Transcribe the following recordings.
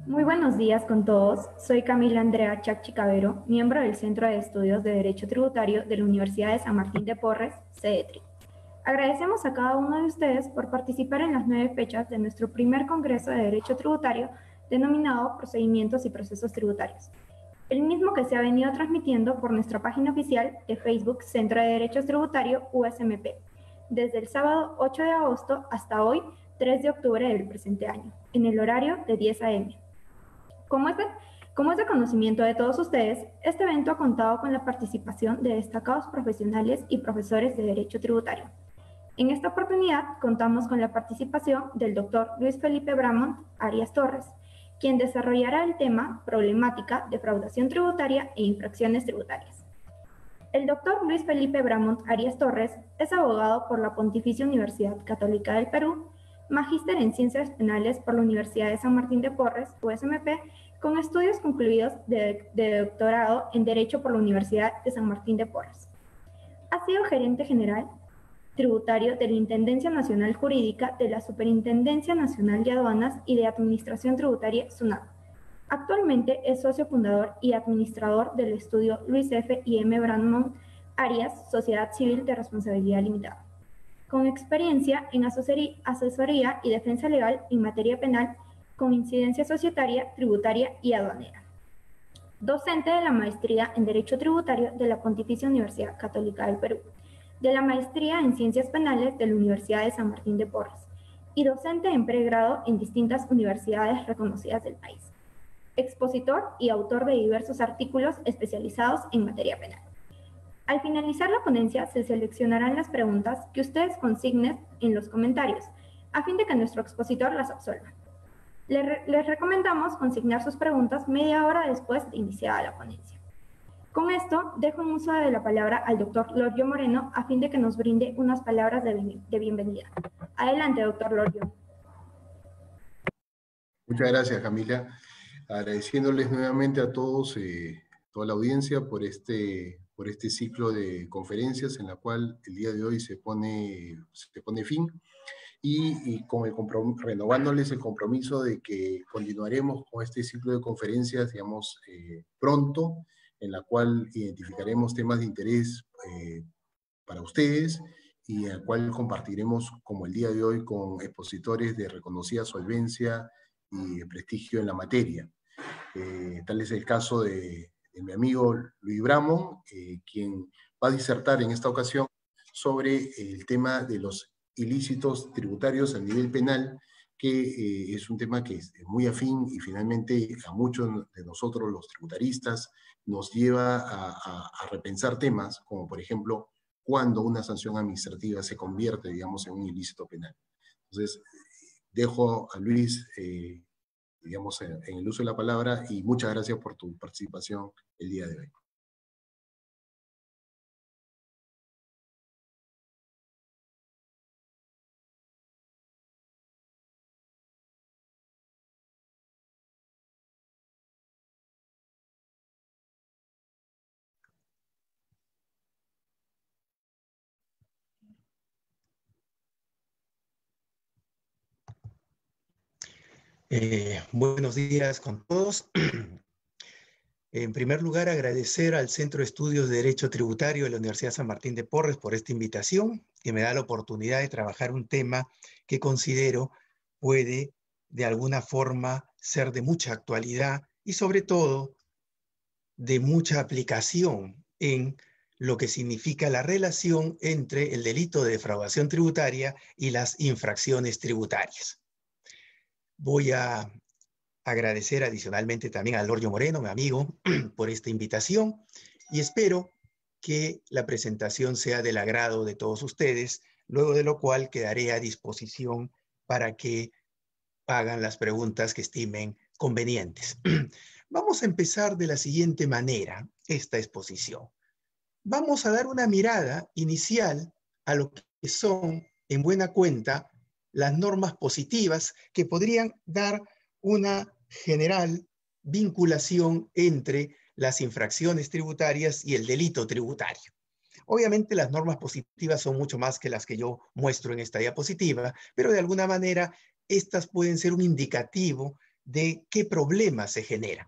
Muy buenos días con todos. Soy Camila Andrea Chacchi Cabero, miembro del Centro de Estudios de Derecho Tributario de la Universidad de San Martín de Porres, CEDETRI. Agradecemos a cada uno de ustedes por participar en las 9 fechas de nuestro primer Congreso de Derecho Tributario denominado Procedimientos y Procesos Tributarios, el mismo que se ha venido transmitiendo por nuestra página oficial de Facebook Centro de Derecho Tributario USMP, desde el sábado 8 de agosto hasta hoy, 3 de octubre del presente año, en el horario de 10 a.m. Como es de conocimiento de todos ustedes, este evento ha contado con la participación de destacados profesionales y profesores de Derecho Tributario. En esta oportunidad contamos con la participación del doctor Luis Felipe Bramont Arias Torres, quien desarrollará el tema Problemática, Defraudación Tributaria e Infracciones Tributarias. El doctor Luis Felipe Bramont Arias Torres es abogado por la Pontificia Universidad Católica del Perú, magíster en Ciencias Penales por la Universidad de San Martín de Porres, USMP, con estudios concluidos de doctorado en Derecho por la Universidad de San Martín de Porres. Ha sido gerente general tributario de la Intendencia Nacional Jurídica de la Superintendencia Nacional de Aduanas y de Administración Tributaria, SUNAT. Actualmente es socio fundador y administrador del estudio Luis F. y M. Bramont Arias, Sociedad Civil de Responsabilidad Limitada, con experiencia en asesoría y defensa legal en materia penal con incidencia societaria, tributaria y aduanera. Docente de la maestría en Derecho Tributario de la Pontificia Universidad Católica del Perú, de la maestría en Ciencias Penales de la Universidad de San Martín de Porres y docente en pregrado en distintas universidades reconocidas del país. Expositor y autor de diversos artículos especializados en materia penal. Al finalizar la ponencia se seleccionarán las preguntas que ustedes consignen en los comentarios, a fin de que nuestro expositor las absuelva. Les recomendamos consignar sus preguntas media hora después de iniciada la ponencia. Con esto, dejo en uso de la palabra al doctor Lorgio Moreno a fin de que nos brinde unas palabras de bienvenida. Adelante, doctor Lorgio. Muchas gracias, Camila. Agradeciéndoles nuevamente a todos, toda la audiencia, por este ciclo de conferencias en la cual el día de hoy se pone fin y renovándoles el compromiso de que continuaremos con este ciclo de conferencias, digamos, pronto, en la cual identificaremos temas de interés para ustedes y el cual compartiremos, como el día de hoy, con expositores de reconocida solvencia y prestigio en la materia. Tal es el caso de mi amigo Luis Bramont, quien va a disertar en esta ocasión sobre el tema de los ilícitos tributarios a nivel penal, que es un tema que es muy afín y finalmente a muchos de nosotros los tributaristas nos lleva a repensar temas como, por ejemplo, cuando una sanción administrativa se convierte, digamos, en un ilícito penal. Entonces, dejo a Luis, digamos, en el uso de la palabra y muchas gracias por tu participación el día de hoy. Buenos días con todos. En primer lugar, agradecer al Centro de Estudios de Derecho Tributario de la Universidad San Martín de Porres por esta invitación, que me da la oportunidad de trabajar un tema que considero puede de alguna forma ser de mucha actualidad y sobre todo de mucha aplicación en lo que significa la relación entre el delito de defraudación tributaria y las infracciones tributarias. Voy a agradecer adicionalmente también a Lorgio Moreno, mi amigo, por esta invitación y espero que la presentación sea del agrado de todos ustedes, luego de lo cual quedaré a disposición para que hagan las preguntas que estimen convenientes. Vamos a empezar de la siguiente manera esta exposición. Vamos a dar una mirada inicial a lo que son, en buena cuenta, las normas positivas que podrían dar una general vinculación entre las infracciones tributarias y el delito tributario. Obviamente las normas positivas son mucho más que las que yo muestro en esta diapositiva, pero de alguna manera estas pueden ser un indicativo de qué problemas se generan.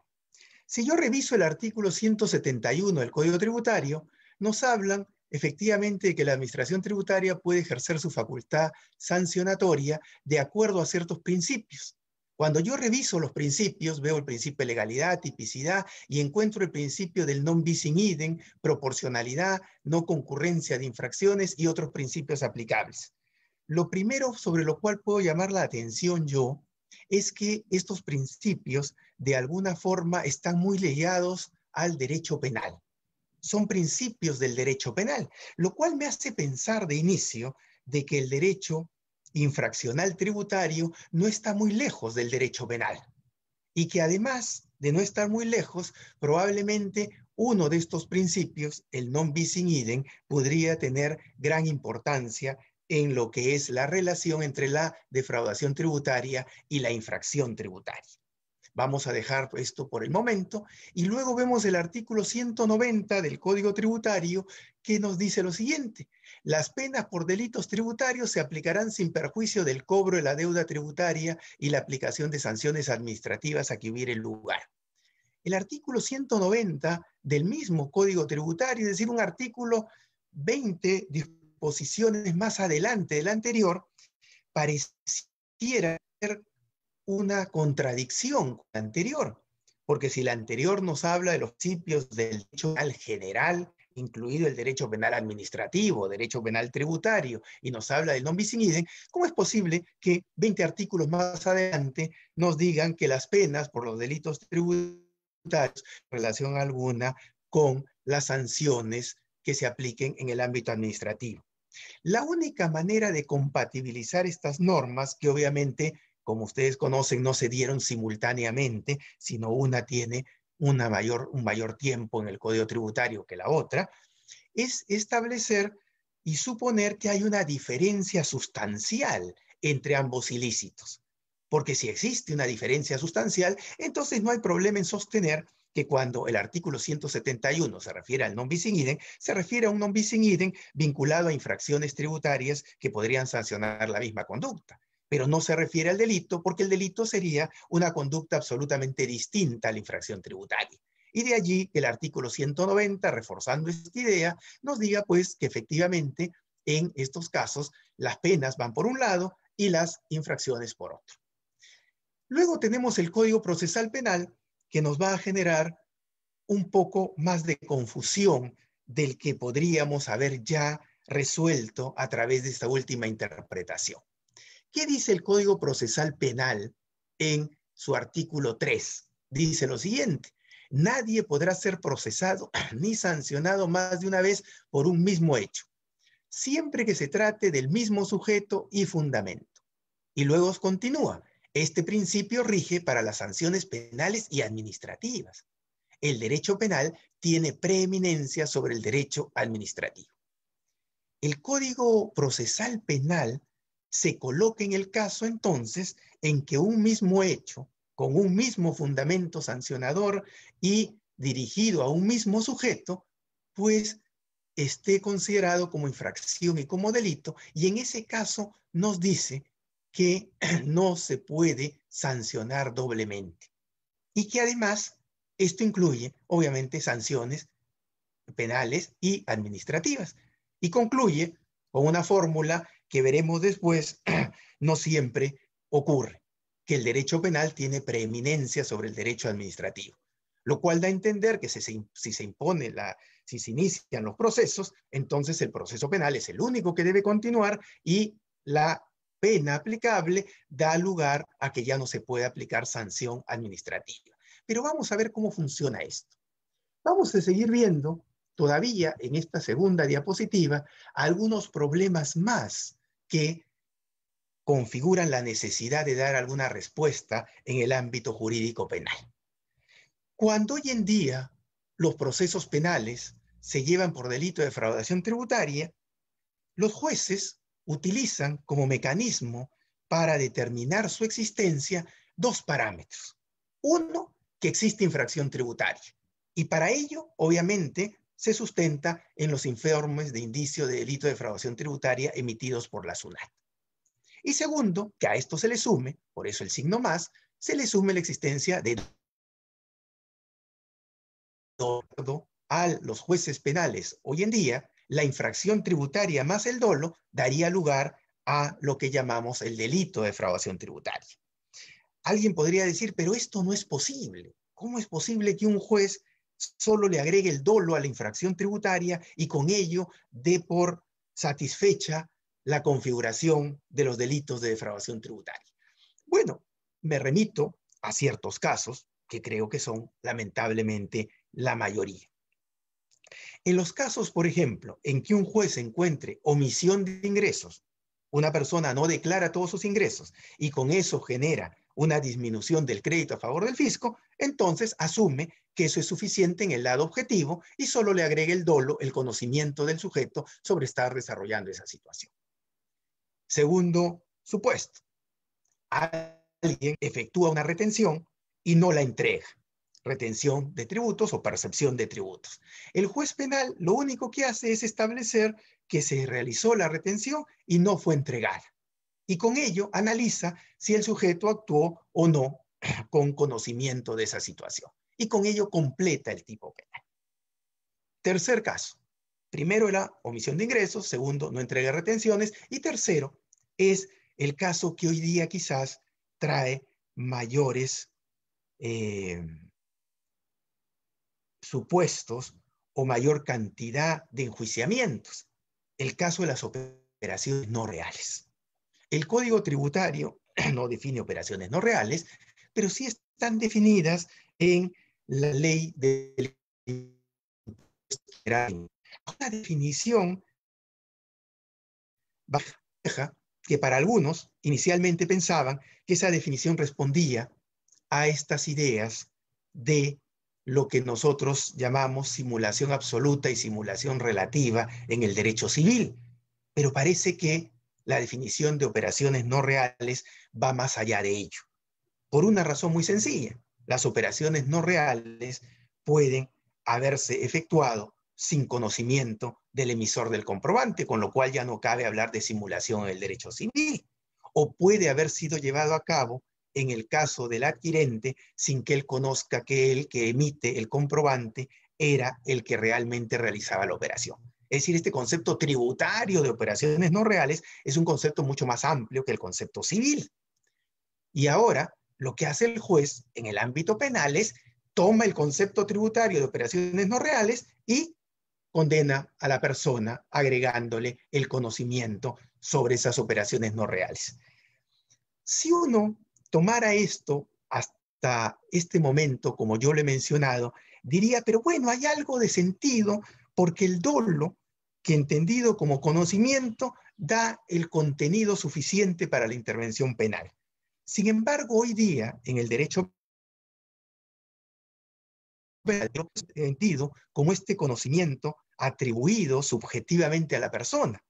Si yo reviso el artículo 171 del Código Tributario, nos hablan efectivamente de que la administración tributaria puede ejercer su facultad sancionatoria de acuerdo a ciertos principios. Cuando yo reviso los principios, veo el principio de legalidad, tipicidad, y encuentro el principio del non bis in idem, proporcionalidad, no concurrencia de infracciones y otros principios aplicables. Lo primero sobre lo cual puedo llamar la atención yo es que estos principios de alguna forma están muy ligados al derecho penal. Son principios del derecho penal, lo cual me hace pensar de inicio de que el derecho infraccional tributario no está muy lejos del derecho penal y que además de no estar muy lejos, probablemente uno de estos principios, el non bis in idem, podría tener gran importancia en lo que es la relación entre la defraudación tributaria y la infracción tributaria. Vamos a dejar esto por el momento y luego vemos el artículo 190 del Código Tributario que nos dice lo siguiente: las penas por delitos tributarios se aplicarán sin perjuicio del cobro de la deuda tributaria y la aplicación de sanciones administrativas a que hubiere lugar. El artículo 190 del mismo Código Tributario, es decir, un artículo 20 disposiciones más adelante del anterior, pareciera ser una contradicción con la anterior, porque si la anterior nos habla de los principios del derecho penal general, incluido el derecho penal administrativo, derecho penal tributario, y nos habla del non bis in idem, ¿cómo es posible que 20 artículos más adelante nos digan que las penas por los delitos tributarios relación alguna con las sanciones que se apliquen en el ámbito administrativo? La única manera de compatibilizar estas normas, que obviamente, como ustedes conocen, no se dieron simultáneamente, sino una tiene un mayor tiempo en el Código Tributario que la otra, es establecer y suponer que hay una diferencia sustancial entre ambos ilícitos. Porque si existe una diferencia sustancial, entonces no hay problema en sostener que cuando el artículo 171 se refiere al non bis in idem, se refiere a un non bis in idem vinculado a infracciones tributarias que podrían sancionar la misma conducta. Pero no se refiere al delito, porque el delito sería una conducta absolutamente distinta a la infracción tributaria. Y de allí que el artículo 190, reforzando esta idea, nos diga pues que efectivamente en estos casos las penas van por un lado y las infracciones por otro. Luego tenemos el Código Procesal Penal, que nos va a generar un poco más de confusión del que podríamos haber ya resuelto a través de esta última interpretación. ¿Qué dice el Código Procesal Penal en su artículo 3? Dice lo siguiente: nadie podrá ser procesado ni sancionado más de una vez por un mismo hecho, siempre que se trate del mismo sujeto y fundamento. Y luego continúa: este principio rige para las sanciones penales y administrativas. El derecho penal tiene preeminencia sobre el derecho administrativo. El Código Procesal Penal se coloca en el caso entonces en que un mismo hecho, con un mismo fundamento sancionador y dirigido a un mismo sujeto, pues esté considerado como infracción y como delito, y en ese caso nos dice que no se puede sancionar doblemente. Y que además esto incluye, obviamente, sanciones penales y administrativas. Y concluye con una fórmula que veremos después, no siempre ocurre, que el derecho penal tiene preeminencia sobre el derecho administrativo, lo cual da a entender que si se inician los procesos, entonces el proceso penal es el único que debe continuar y la pena aplicable da lugar a que ya no se puede aplicar sanción administrativa. Pero vamos a ver cómo funciona esto. Vamos a seguir viendo todavía en esta segunda diapositiva algunos problemas más que configuran la necesidad de dar alguna respuesta en el ámbito jurídico penal. Cuando hoy en día los procesos penales se llevan por delito de defraudación tributaria, los jueces utilizan como mecanismo para determinar su existencia dos parámetros. Uno, que existe infracción tributaria. Y para ello, obviamente, se sustenta en los informes de indicio de delito de defraudación tributaria emitidos por la SUNAT. Y segundo, que a esto se le sume, por eso el signo más, se le sume la existencia de dolo a los jueces penales. Hoy en día, la infracción tributaria más el dolo daría lugar a lo que llamamos el delito de defraudación tributaria. Alguien podría decir, pero esto no es posible. ¿Cómo es posible que un juez solo le agregue el dolo a la infracción tributaria y con ello dé por satisfecha la configuración de los delitos de defraudación tributaria? Bueno, me remito a ciertos casos que creo que son lamentablemente la mayoría. En los casos, por ejemplo, en que un juez encuentre omisión de ingresos, una persona no declara todos sus ingresos y con eso genera una disminución del crédito a favor del fisco, entonces asume que eso es suficiente en el lado objetivo y solo le agrega el dolo, el conocimiento del sujeto sobre estar desarrollando esa situación. Segundo supuesto, alguien efectúa una retención y no la entrega. Retención de tributos o percepción de tributos. El juez penal lo único que hace es establecer que se realizó la retención y no fue entregada. Y con ello analiza si el sujeto actuó o no con conocimiento de esa situación. Y con ello completa el tipo penal. Tercer caso. Primero la omisión de ingresos, segundo no entrega retenciones y tercero es el caso que hoy día quizás trae mayores supuestos o mayor cantidad de enjuiciamientos. El caso de las operaciones no reales. El Código Tributario no define operaciones no reales, pero sí están definidas en la ley del una definición baja que para algunos inicialmente pensaban que esa definición respondía a estas ideas de lo que nosotros llamamos simulación absoluta y simulación relativa en el derecho civil. Pero parece que la definición de operaciones no reales va más allá de ello. Por una razón muy sencilla. Las operaciones no reales pueden haberse efectuado sin conocimiento del emisor del comprobante, con lo cual ya no cabe hablar de simulación en el derecho civil. O puede haber sido llevado a cabo en el caso del adquirente sin que él conozca que el que emite el comprobante era el que realmente realizaba la operación. Es decir, este concepto tributario de operaciones no reales es un concepto mucho más amplio que el concepto civil. Y ahora, lo que hace el juez en el ámbito penal es toma el concepto tributario de operaciones no reales y condena a la persona agregándole el conocimiento sobre esas operaciones no reales. Si uno tomara esto hasta este momento, como yo lo he mencionado, diría, pero bueno, hay algo de sentido porque el dolo, que entendido como conocimiento, da el contenido suficiente para la intervención penal. Sin embargo, hoy día, en el derecho penal, entendido como este conocimiento atribuido subjetivamente a la persona,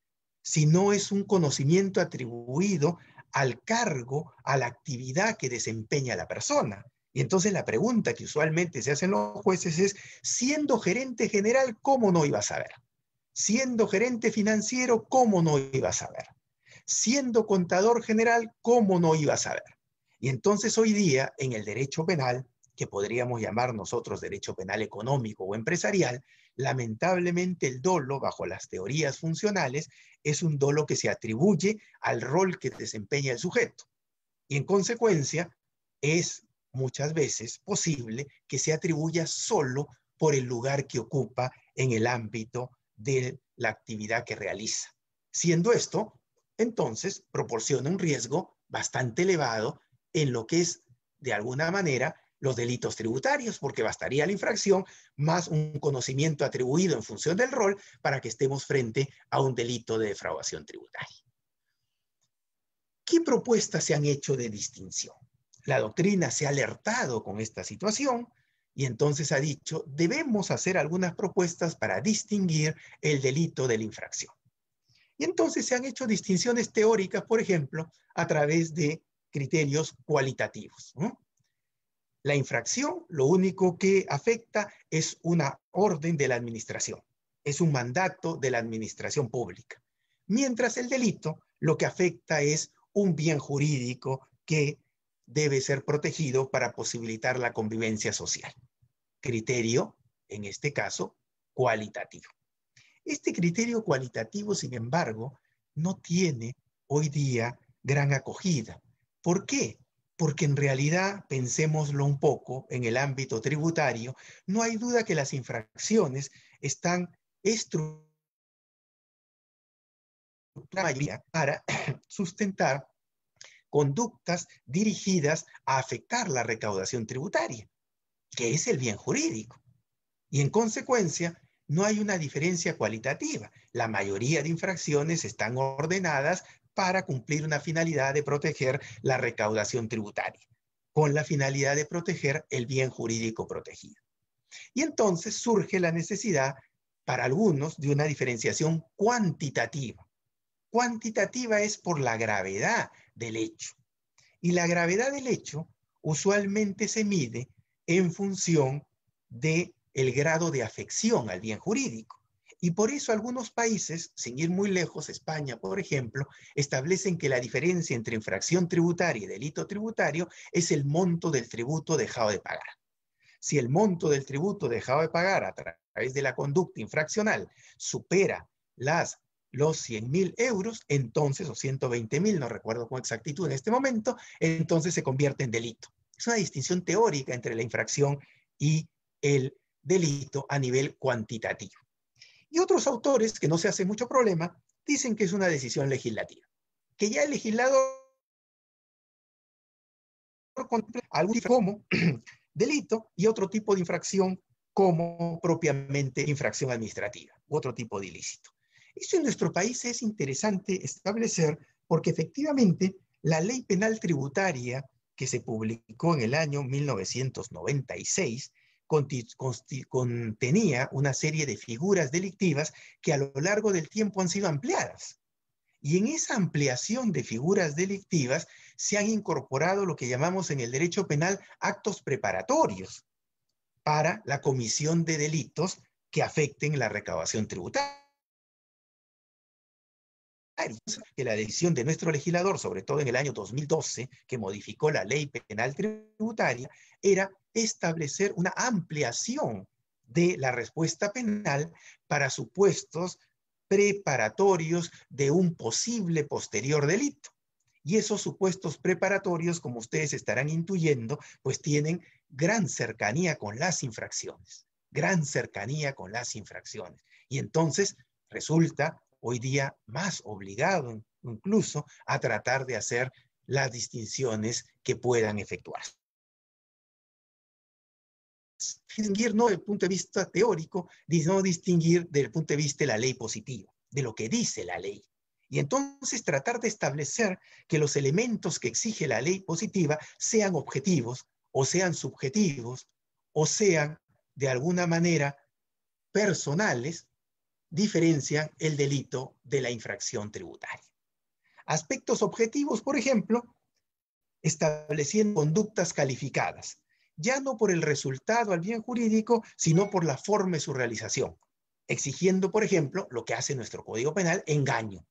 si no es un conocimiento atribuido al cargo, a la actividad que desempeña la persona. Y entonces la pregunta que usualmente se hacen los jueces es, siendo gerente general, ¿cómo no iba a saber? Siendo gerente financiero, ¿cómo no iba a saber? Siendo contador general, ¿cómo no iba a saber? Y entonces hoy día, en el derecho penal, que podríamos llamar nosotros derecho penal económico o empresarial, lamentablemente el dolo, bajo las teorías funcionales, es un dolo que se atribuye al rol que desempeña el sujeto. Y en consecuencia, es muchas veces posible que se atribuya solo por el lugar que ocupa en el ámbito de la actividad que realiza. Siendo esto, entonces, proporciona un riesgo bastante elevado en lo que es, de alguna manera, los delitos tributarios, porque bastaría la infracción más un conocimiento atribuido en función del rol para que estemos frente a un delito de defraudación tributaria. ¿Qué propuestas se han hecho de distinción? La doctrina se ha alertado con esta situación y entonces ha dicho, debemos hacer algunas propuestas para distinguir el delito de la infracción. Y entonces se han hecho distinciones teóricas, por ejemplo, a través de criterios cualitativos, ¿no? La infracción lo único que afecta es una orden de la administración, es un mandato de la administración pública, mientras el delito lo que afecta es un bien jurídico que debe ser protegido para posibilitar la convivencia social. Criterio, en este caso, cualitativo. Este criterio cualitativo, sin embargo, no tiene hoy día gran acogida. ¿Por qué? Porque en realidad, pensémoslo un poco, en el ámbito tributario, no hay duda que las infracciones están estructuradas para sustentar conductas dirigidas a afectar la recaudación tributaria, que es el bien jurídico. Y en consecuencia, no hay una diferencia cualitativa. La mayoría de infracciones están ordenadas para cumplir una finalidad de proteger la recaudación tributaria, con la finalidad de proteger el bien jurídico protegido. Y entonces surge la necesidad, para algunos, de una diferenciación cuantitativa. Cuantitativa es por la gravedad del hecho. Y la gravedad del hecho usualmente se mide en función del grado de afección al bien jurídico. Y por eso algunos países, sin ir muy lejos, España, por ejemplo, establecen que la diferencia entre infracción tributaria y delito tributario es el monto del tributo dejado de pagar. Si el monto del tributo dejado de pagar a través de la conducta infraccional supera los 100.000 euros, entonces, o 120.000, no recuerdo con exactitud en este momento, entonces se convierte en delito. Es una distinción teórica entre la infracción y el delito a nivel cuantitativo. Y otros autores, que no se hace mucho problema, dicen que es una decisión legislativa, que ya el legislador algún como delito y otro tipo de infracción como propiamente infracción administrativa u otro tipo de ilícito. Esto en nuestro país es interesante establecer porque efectivamente la ley penal tributaria que se publicó en el año 1996 contenía una serie de figuras delictivas que a lo largo del tiempo han sido ampliadas. Y en esa ampliación de figuras delictivas se han incorporado lo que llamamos en el derecho penal actos preparatorios para la comisión de delitos que afecten la recaudación tributaria. Que la decisión de nuestro legislador, sobre todo en el año 2012, que modificó la ley penal tributaria, era establecer una ampliación de la respuesta penal para supuestos preparatorios de un posible posterior delito. Y esos supuestos preparatorios, como ustedes estarán intuyendo, pues tienen gran cercanía con las infracciones, gran cercanía con las infracciones. Y entonces resulta hoy día más obligado incluso a tratar de hacer las distinciones que puedan efectuarse. Distinguir no desde el punto de vista teórico, sino distinguir desde el punto de vista de la ley positiva, de lo que dice la ley. Y entonces tratar de establecer que los elementos que exige la ley positiva sean objetivos, o sean subjetivos, o sean de alguna manera personales, diferencian el delito de la infracción tributaria. Aspectos objetivos, por ejemplo, estableciendo conductas calificadas, ya no por el resultado al bien jurídico, sino por la forma de su realización, exigiendo, por ejemplo, lo que hace nuestro Código Penal, engaño,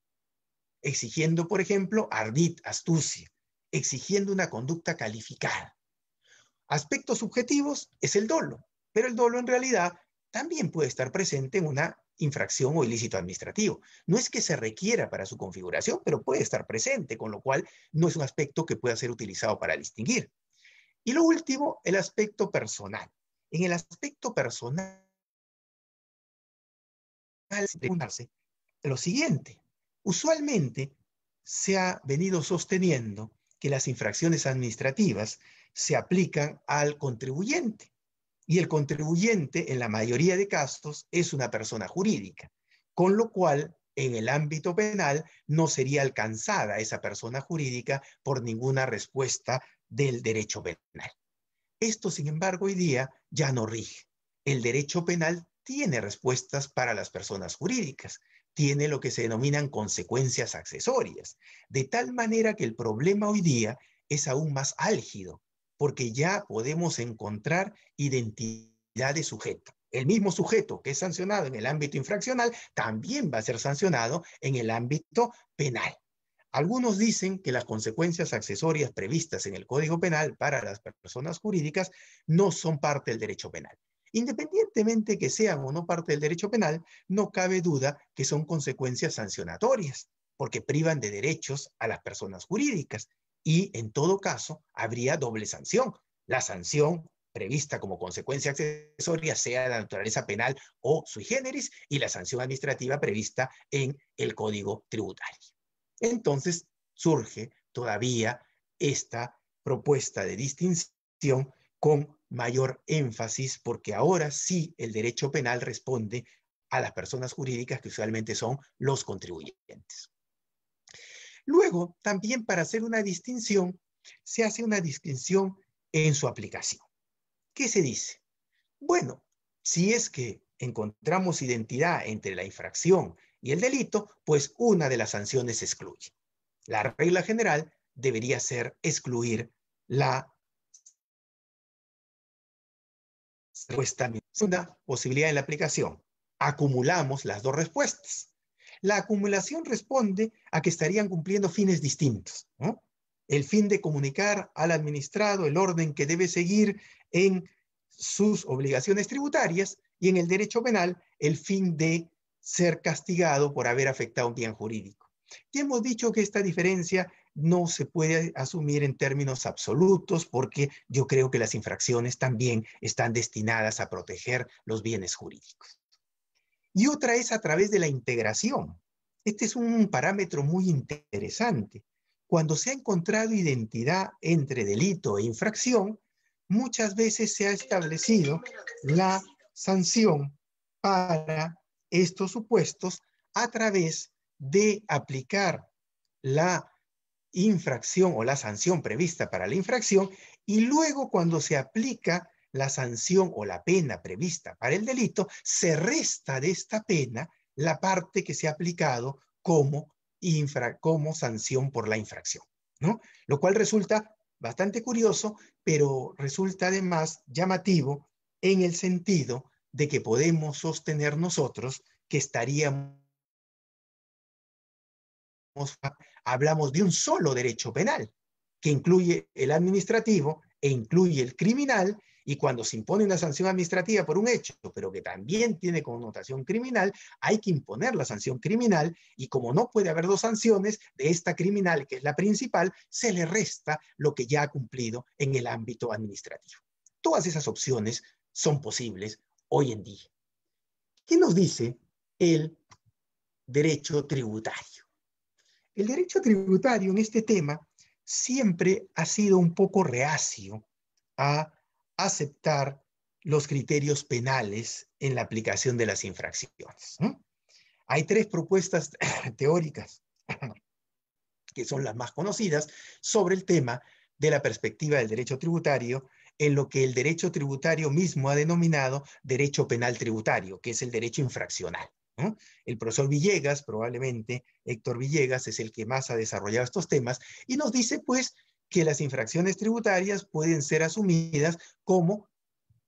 exigiendo, por ejemplo, ardid, astucia, exigiendo una conducta calificada. Aspectos subjetivos es el dolo, pero el dolo en realidad también puede estar presente en una infracción o ilícito administrativo. No es que se requiera para su configuración, pero puede estar presente, con lo cual no es un aspecto que pueda ser utilizado para distinguir. Y lo último, el aspecto personal. En el aspecto personal, preguntarse lo siguiente. Usualmente se ha venido sosteniendo que las infracciones administrativas se aplican al contribuyente. Y el contribuyente, en la mayoría de casos, es una persona jurídica, con lo cual, en el ámbito penal, no sería alcanzada esa persona jurídica por ninguna respuesta del derecho penal. Esto, sin embargo, hoy día ya no rige. El derecho penal tiene respuestas para las personas jurídicas, tiene lo que se denominan consecuencias accesorias, de tal manera que el problema hoy día es aún más álgido, porque ya podemos encontrar identidad de sujeto. El mismo sujeto que es sancionado en el ámbito infraccional también va a ser sancionado en el ámbito penal. Algunos dicen que las consecuencias accesorias previstas en el Código Penal para las personas jurídicas no son parte del derecho penal. Independientemente que sean o no parte del derecho penal, no cabe duda que son consecuencias sancionatorias, porque privan de derechos a las personas jurídicas y, en todo caso, habría doble sanción. La sanción prevista como consecuencia accesoria sea de naturaleza penal o sui generis, y la sanción administrativa prevista en el Código Tributario. Entonces surge todavía esta propuesta de distinción con mayor énfasis, porque ahora sí el derecho penal responde a las personas jurídicas, que usualmente son los contribuyentes. Luego, también para hacer una distinción, se hace una distinción en su aplicación. ¿Qué se dice? Bueno, si es que encontramos identidad entre la infracción y el delito, pues una de las sanciones se excluye. La regla general debería ser excluir la respuesta. Segunda posibilidad en la aplicación. Acumulamos las dos respuestas. La acumulación responde a que estarían cumpliendo fines distintos, ¿no? El fin de comunicar al administrado el orden que debe seguir en sus obligaciones tributarias, y en el derecho penal el fin de ser castigado por haber afectado un bien jurídico. Ya hemos dicho que esta diferencia no se puede asumir en términos absolutos, porque yo creo que las infracciones también están destinadas a proteger los bienes jurídicos. Y otra es a través de la integración. Este es un parámetro muy interesante. Cuando se ha encontrado identidad entre delito e infracción, muchas veces se ha establecido la sanción para estos supuestos a través de aplicar la infracción o la sanción prevista para la infracción, y luego, cuando se aplica la sanción o la pena prevista para el delito, se resta de esta pena la parte que se ha aplicado como sanción por la infracción, ¿no? Lo cual resulta bastante curioso, pero resulta además llamativo en el sentido de que podemos sostener nosotros que hablamos de un solo derecho penal, que incluye el administrativo e incluye el criminal, y cuando se impone una sanción administrativa por un hecho, pero que también tiene connotación criminal, hay que imponer la sanción criminal, y como no puede haber dos sanciones, de esta criminal, que es la principal, se le resta lo que ya ha cumplido en el ámbito administrativo. Todas esas opciones son posibles hoy en día. ¿Qué nos dice el derecho tributario? El derecho tributario en este tema siempre ha sido un poco reacio a aceptar los criterios penales en la aplicación de las infracciones, ¿no? Hay tres propuestas teóricas que son las más conocidas sobre el tema de la perspectiva del derecho tributario, en lo que el derecho tributario mismo ha denominado derecho penal tributario, que es el derecho infraccional, ¿no? El profesor Villegas, probablemente Héctor Villegas, es el que más ha desarrollado estos temas, y nos dice pues que las infracciones tributarias pueden ser asumidas como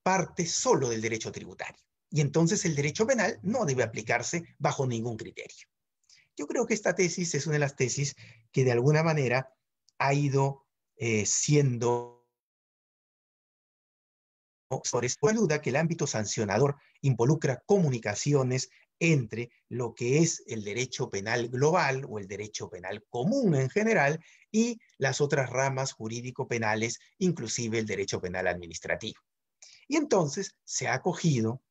parte solo del derecho tributario, y entonces el derecho penal no debe aplicarse bajo ningún criterio. Yo creo que esta tesis es una de las tesis que de alguna manera ha ido siendo sobre esta duda, que el ámbito sancionador involucra comunicaciones entre lo que es el derecho penal global o el derecho penal común en general y las otras ramas jurídico-penales, inclusive el derecho penal administrativo. Y entonces se ha acogido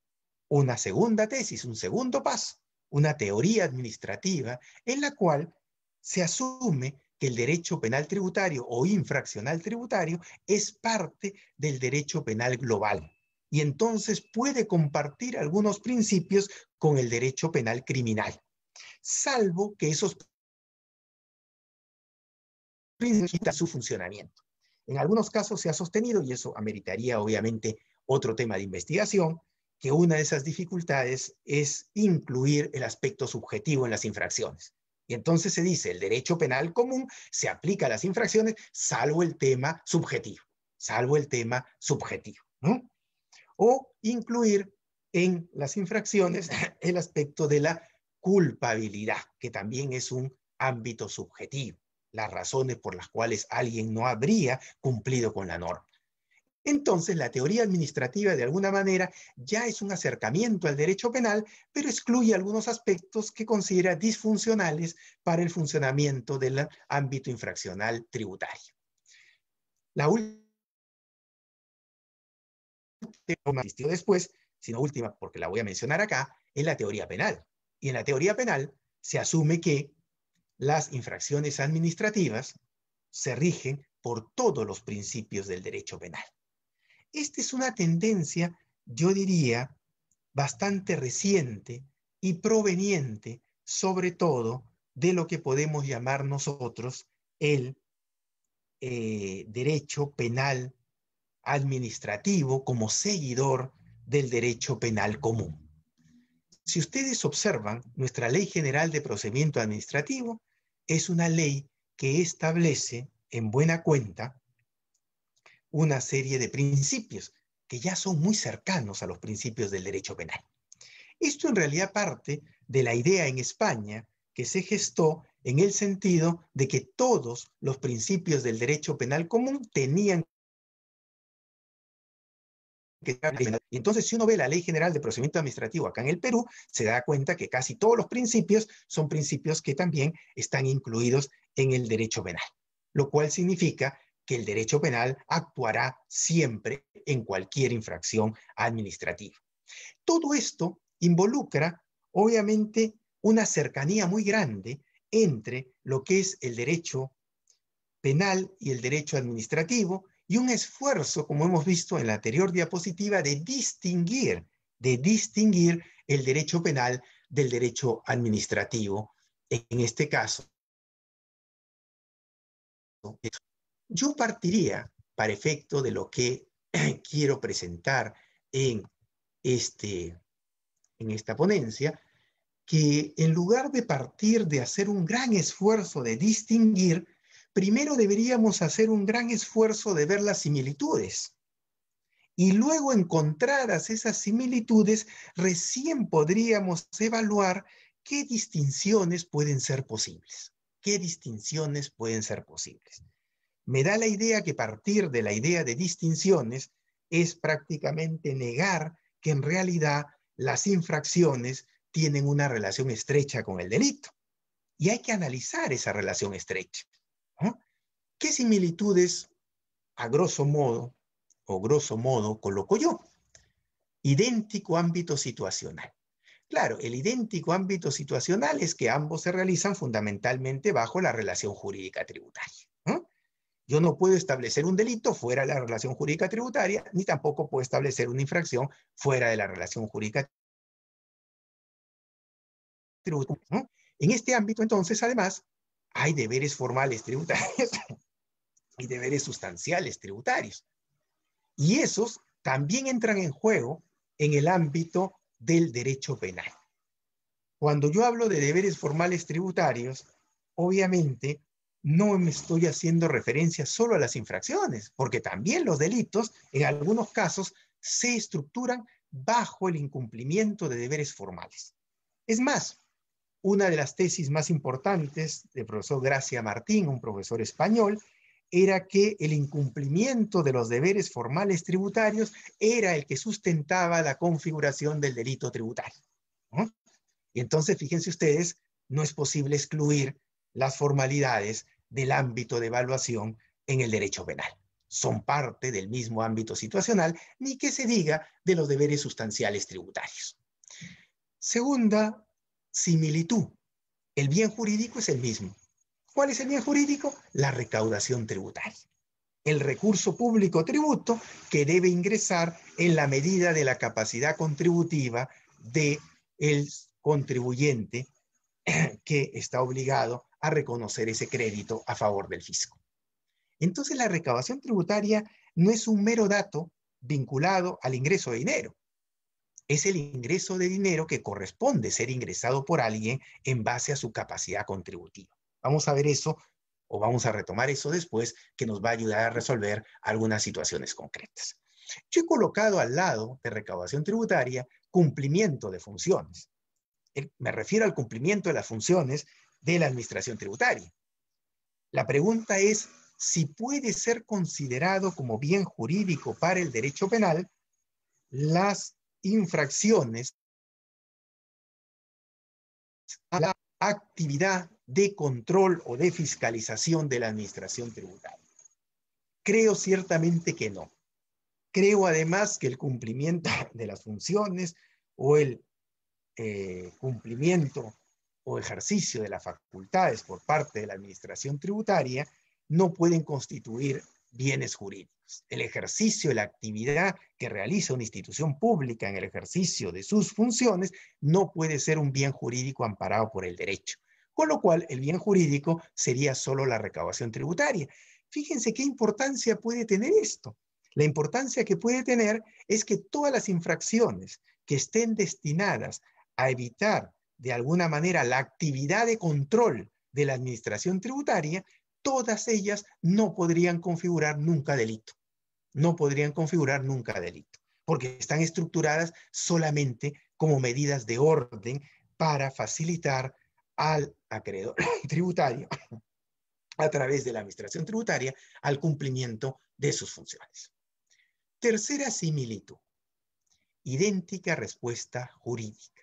una segunda tesis, un segundo paso, una teoría administrativa en la cual se asume que el derecho penal tributario o infraccional tributario es parte del derecho penal global, y entonces puede compartir algunos principios con el derecho penal criminal, salvo que esos principios quitan su funcionamiento. En algunos casos se ha sostenido, y eso ameritaría obviamente otro tema de investigación, que una de esas dificultades es incluir el aspecto subjetivo en las infracciones. Y entonces se dice, el derecho penal común se aplica a las infracciones, salvo el tema subjetivo, ¿no? O incluir en las infracciones el aspecto de la culpabilidad, que también es un ámbito subjetivo. las razones por las cuales alguien no habría cumplido con la norma. Entonces, la teoría administrativa, de alguna manera, ya es un acercamiento al derecho penal, pero excluye algunos aspectos que considera disfuncionales para el funcionamiento del ámbito infraccional tributario. La última no existió después, sino última, porque la voy a mencionar acá, es la teoría penal. Y en la teoría penal se asume que las infracciones administrativas se rigen por todos los principios del derecho penal. Esta es una tendencia, yo diría, bastante reciente y proveniente, sobre todo, de lo que podemos llamar nosotros el derecho penal administrativo como seguidor del derecho penal común. Si ustedes observan, nuestra Ley General de Procedimiento Administrativo es una ley que establece, en buena cuenta, una serie de principios que ya son muy cercanos a los principios del derecho penal. Esto en realidad parte de la idea en España que se gestó en el sentido de que todos los principios del derecho penal común tenían que... Y entonces, si uno ve la Ley General de Procedimiento Administrativo acá en el Perú, se da cuenta que casi todos los principios son principios que también están incluidos en el derecho penal, lo cual significa que el derecho penal actuará siempre en cualquier infracción administrativa. Todo esto involucra, obviamente, una cercanía muy grande entre lo que es el derecho penal y el derecho administrativo, y un esfuerzo, como hemos visto en la anterior diapositiva, de distinguir el derecho penal del derecho administrativo. En este caso, yo partiría, para efecto de lo que quiero presentar en esta ponencia, que en lugar de partir de hacer un gran esfuerzo de distinguir, primero deberíamos hacer un gran esfuerzo de ver las similitudes. Y luego, encontradas esas similitudes, recién podríamos evaluar qué distinciones pueden ser posibles. ¿Qué distinciones pueden ser posibles? Me da la idea que partir de la idea de distinciones es prácticamente negar que en realidad las infracciones tienen una relación estrecha con el delito. Y hay que analizar esa relación estrecha. ¿Qué similitudes, a grosso modo coloco yo? Idéntico ámbito situacional. Claro, el idéntico ámbito situacional es que ambos se realizan fundamentalmente bajo la relación jurídica tributaria. Yo no puedo establecer un delito fuera de la relación jurídica tributaria, ni tampoco puedo establecer una infracción fuera de la relación jurídica tributaria. En este ámbito, entonces, además, hay deberes formales tributarios y deberes sustanciales tributarios. Y esos también entran en juego en el ámbito del derecho penal. Cuando yo hablo de deberes formales tributarios, obviamente no me estoy haciendo referencia solo a las infracciones, porque también los delitos, en algunos casos, se estructuran bajo el incumplimiento de deberes formales. Es más, una de las tesis más importantes del profesor Gracia Martín, un profesor español, era que el incumplimiento de los deberes formales tributarios era el que sustentaba la configuración del delito tributario. Y entonces, fíjense ustedes, no es posible excluir las formalidades del ámbito de evaluación en el derecho penal. Son parte del mismo ámbito situacional, ni que se diga de los deberes sustanciales tributarios. Segunda similitud. El bien jurídico es el mismo. ¿Cuál es el bien jurídico? La recaudación tributaria. El recurso público tributo que debe ingresar en la medida de la capacidad contributiva del contribuyente que está obligado a reconocer ese crédito a favor del fisco. Entonces, la recaudación tributaria no es un mero dato vinculado al ingreso de dinero. Es el ingreso de dinero que corresponde ser ingresado por alguien en base a su capacidad contributiva. Vamos a ver eso, o vamos a retomar eso después, que nos va a ayudar a resolver algunas situaciones concretas. Yo he colocado al lado de recaudación tributaria cumplimiento de funciones. Me refiero al cumplimiento de las funciones de la administración tributaria. La pregunta es si puede ser considerado como bien jurídico para el derecho penal las infracciones a la actividad de control o de fiscalización de la administración tributaria. Creo ciertamente que no. Creo además que el cumplimiento de las funciones o el cumplimiento o ejercicio de las facultades por parte de la administración tributaria no pueden constituir bienes jurídicos. El ejercicio de la actividad que realiza una institución pública en el ejercicio de sus funciones no puede ser un bien jurídico amparado por el derecho, con lo cual el bien jurídico sería solo la recaudación tributaria. Fíjense qué importancia puede tener esto. La importancia que puede tener es que todas las infracciones que estén destinadas a evitar de alguna manera la actividad de control de la administración tributaria, todas ellas no podrían configurar nunca delito. No podrían configurar nunca delito, porque están estructuradas solamente como medidas de orden para facilitar al acreedor tributario a través de la administración tributaria al cumplimiento de sus funciones. Tercera similitud, idéntica respuesta jurídica.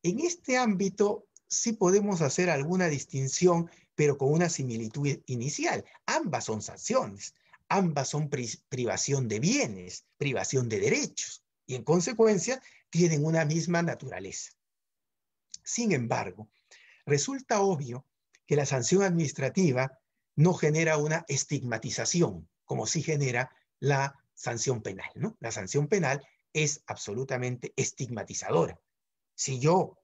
En este ámbito sí podemos hacer alguna distinción, pero con una similitud inicial. Ambas son sanciones, ambas son privación de bienes, privación de derechos, y en consecuencia tienen una misma naturaleza. Sin embargo, resulta obvio que la sanción administrativa no genera una estigmatización, como sí genera la sanción penal, ¿no? La sanción penal es absolutamente estigmatizadora. Si yo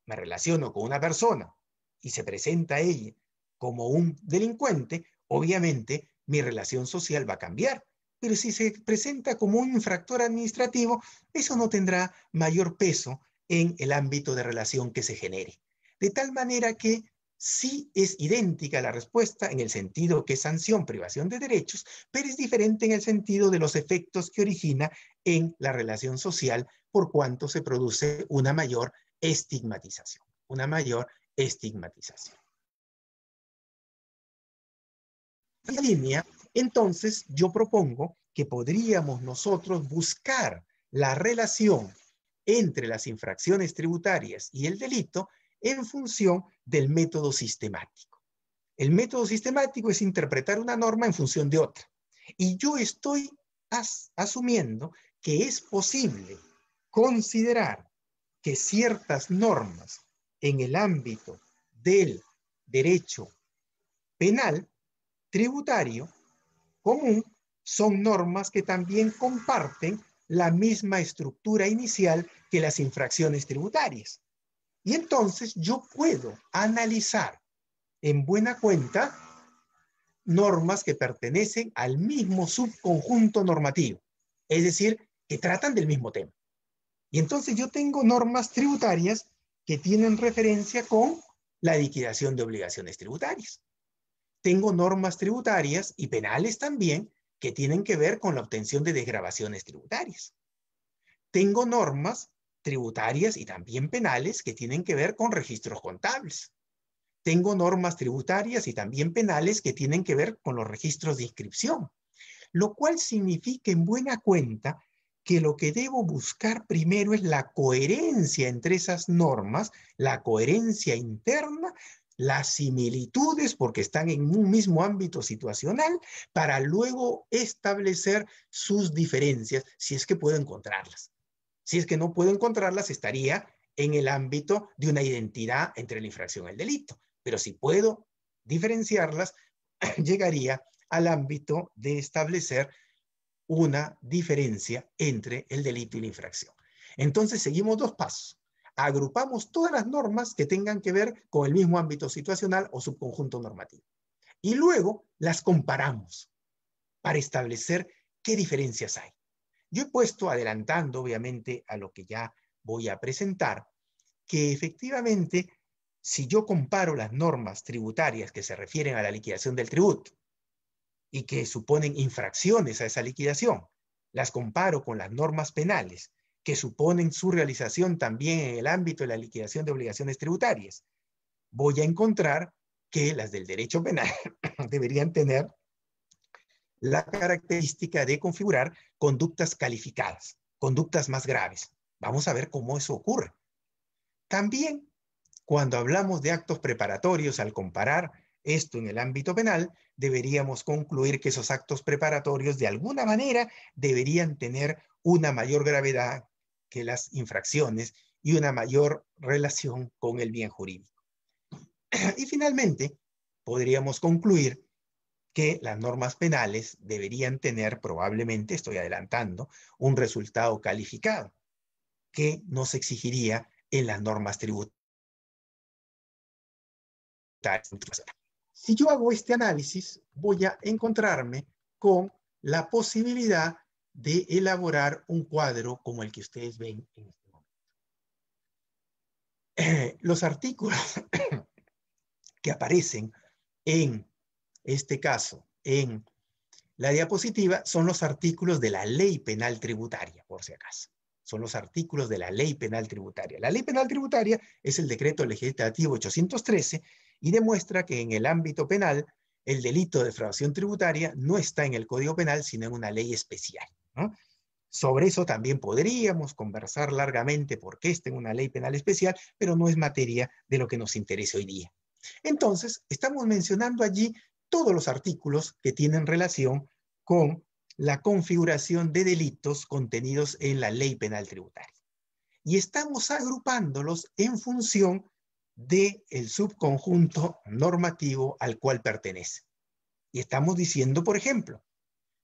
me relaciono con una persona y se presenta a ella como un delincuente, obviamente mi relación social va a cambiar. Pero si se presenta como un infractor administrativo, eso no tendrá mayor peso en el ámbito de relación que se genere. De tal manera que sí es idéntica la respuesta en el sentido que es sanción, privación de derechos, pero es diferente en el sentido de los efectos que origina en la relación social por cuanto se produce una mayor estigmatización, una mayor estigmatización. En esta línea, entonces, yo propongo que podríamos nosotros buscar la relación entre las infracciones tributarias y el delito en función del método sistemático. El método sistemático es interpretar una norma en función de otra. Y yo estoy asumiendo que es posible considerar que ciertas normas en el ámbito del derecho penal tributario común son normas que también comparten la misma estructura inicial que las infracciones tributarias. Y entonces yo puedo analizar en buena cuenta normas que pertenecen al mismo subconjunto normativo, es decir, que tratan del mismo tema. Y entonces yo tengo normas tributarias que tienen referencia con la liquidación de obligaciones tributarias. Tengo normas tributarias y penales también que tienen que ver con la obtención de desgravaciones tributarias. Tengo normas tributarias y también penales que tienen que ver con registros contables. Tengo normas tributarias y también penales que tienen que ver con los registros de inscripción, lo cual significa en buena cuenta que lo que debo buscar primero es la coherencia entre esas normas, la coherencia interna, las similitudes porque están en un mismo ámbito situacional, para luego establecer sus diferencias, si es que puedo encontrarlas. Si es que no puedo encontrarlas, estaría en el ámbito de una identidad entre la infracción y el delito. Pero si puedo diferenciarlas, llegaría al ámbito de establecer una diferencia entre el delito y la infracción. Entonces seguimos dos pasos. Agrupamos todas las normas que tengan que ver con el mismo ámbito situacional o subconjunto normativo. Y luego las comparamos para establecer qué diferencias hay. Yo he puesto, adelantando obviamente a lo que ya voy a presentar, que efectivamente si yo comparo las normas tributarias que se refieren a la liquidación del tributo y que suponen infracciones a esa liquidación, las comparo con las normas penales que suponen su realización también en el ámbito de la liquidación de obligaciones tributarias, voy a encontrar que las del derecho penal deberían tener la característica de configurar conductas calificadas, conductas más graves. Vamos a ver cómo eso ocurre. También, cuando hablamos de actos preparatorios, al comparar esto en el ámbito penal, deberíamos concluir que esos actos preparatorios de alguna manera deberían tener una mayor gravedad que las infracciones y una mayor relación con el bien jurídico. Y finalmente, podríamos concluir que las normas penales deberían tener probablemente, estoy adelantando, un resultado calificado que no se exigiría en las normas tributarias. Si yo hago este análisis, voy a encontrarme con la posibilidad de elaborar un cuadro como el que ustedes ven en este momento. Los artículos que aparecen en este caso, en la diapositiva, son los artículos de la Ley Penal Tributaria, por si acaso. Son los artículos de la Ley Penal Tributaria. La Ley Penal Tributaria es el decreto legislativo 813 y demuestra que en el ámbito penal el delito de defraudación tributaria no está en el Código Penal, sino en una ley especial, ¿no? Sobre eso también podríamos conversar largamente porque está en una ley penal especial, pero no es materia de lo que nos interesa hoy día. Entonces, estamos mencionando allí todos los artículos que tienen relación con la configuración de delitos contenidos en la Ley Penal Tributaria. Y estamos agrupándolos en función del subconjunto normativo al cual pertenece. Y estamos diciendo, por ejemplo,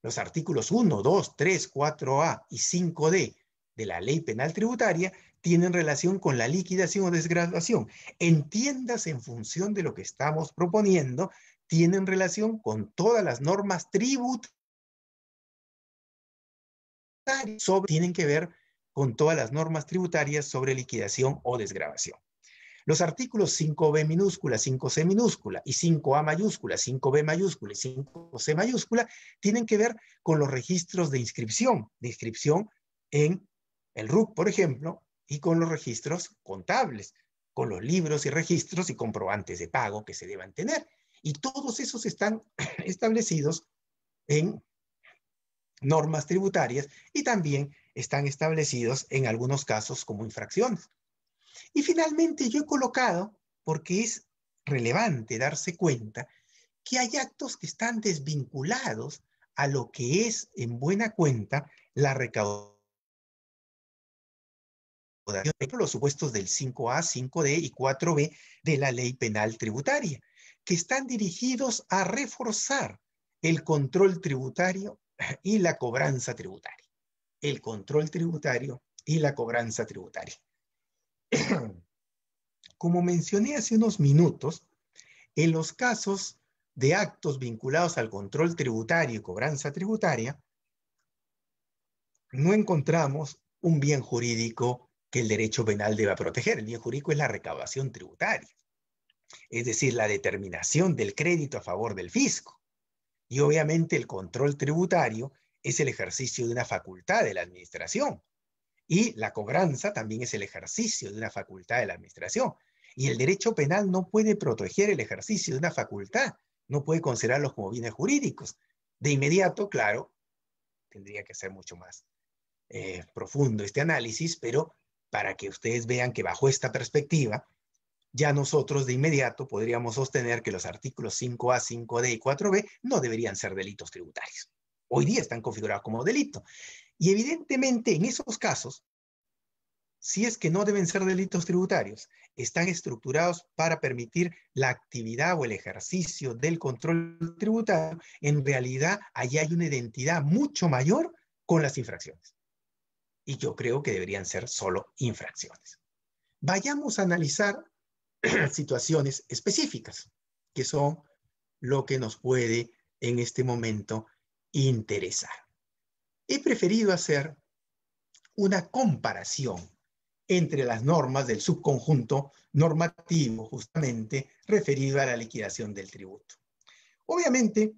los artículos 1, 2, 3, 4A y 5D de la Ley Penal Tributaria tienen relación con la liquidación o desgravación. Entiendas en función de lo que estamos proponiendo, tienen relación con todas las normas tributarias, tienen que ver con todas las normas tributarias sobre liquidación o desgravación. Los artículos 5B minúscula, 5C minúscula y 5A mayúscula, 5B mayúscula y 5C mayúscula tienen que ver con los registros de inscripción en el RUC, por ejemplo, y con los registros contables, con los libros y registros y comprobantes de pago que se deban tener. Y todos esos están establecidos en normas tributarias y también están establecidos en algunos casos como infracciones. Y finalmente yo he colocado, porque es relevante darse cuenta, que hay actos que están desvinculados a lo que es en buena cuenta la recaudación, los supuestos del 5A, 5D y 4B de la Ley Penal Tributaria, que están dirigidos a reforzar el control tributario y la cobranza tributaria. El control tributario y la cobranza tributaria. Como mencioné hace unos minutos, en los casos de actos vinculados al control tributario y cobranza tributaria, no encontramos un bien jurídico que el derecho penal deba proteger. El bien jurídico es la recaudación tributaria, es decir, la determinación del crédito a favor del fisco. Y obviamente el control tributario es el ejercicio de una facultad de la administración. Y la cobranza también es el ejercicio de una facultad de la administración. Y el derecho penal no puede proteger el ejercicio de una facultad, no puede considerarlos como bienes jurídicos. De inmediato, claro, tendría que ser mucho más profundo este análisis, pero para que ustedes vean que bajo esta perspectiva, ya nosotros de inmediato podríamos sostener que los artículos 5A, 5D y 4B no deberían ser delitos tributarios. Hoy día están configurados como delito. Y evidentemente en esos casos, si es que no deben ser delitos tributarios, están estructurados para permitir la actividad o el ejercicio del control tributario, en realidad allí hay una identidad mucho mayor con las infracciones. Y yo creo que deberían ser solo infracciones. Vayamos a analizar situaciones específicas, que son lo que nos puede en este momento interesar. He preferido hacer una comparación entre las normas del subconjunto normativo justamente referido a la liquidación del tributo. Obviamente,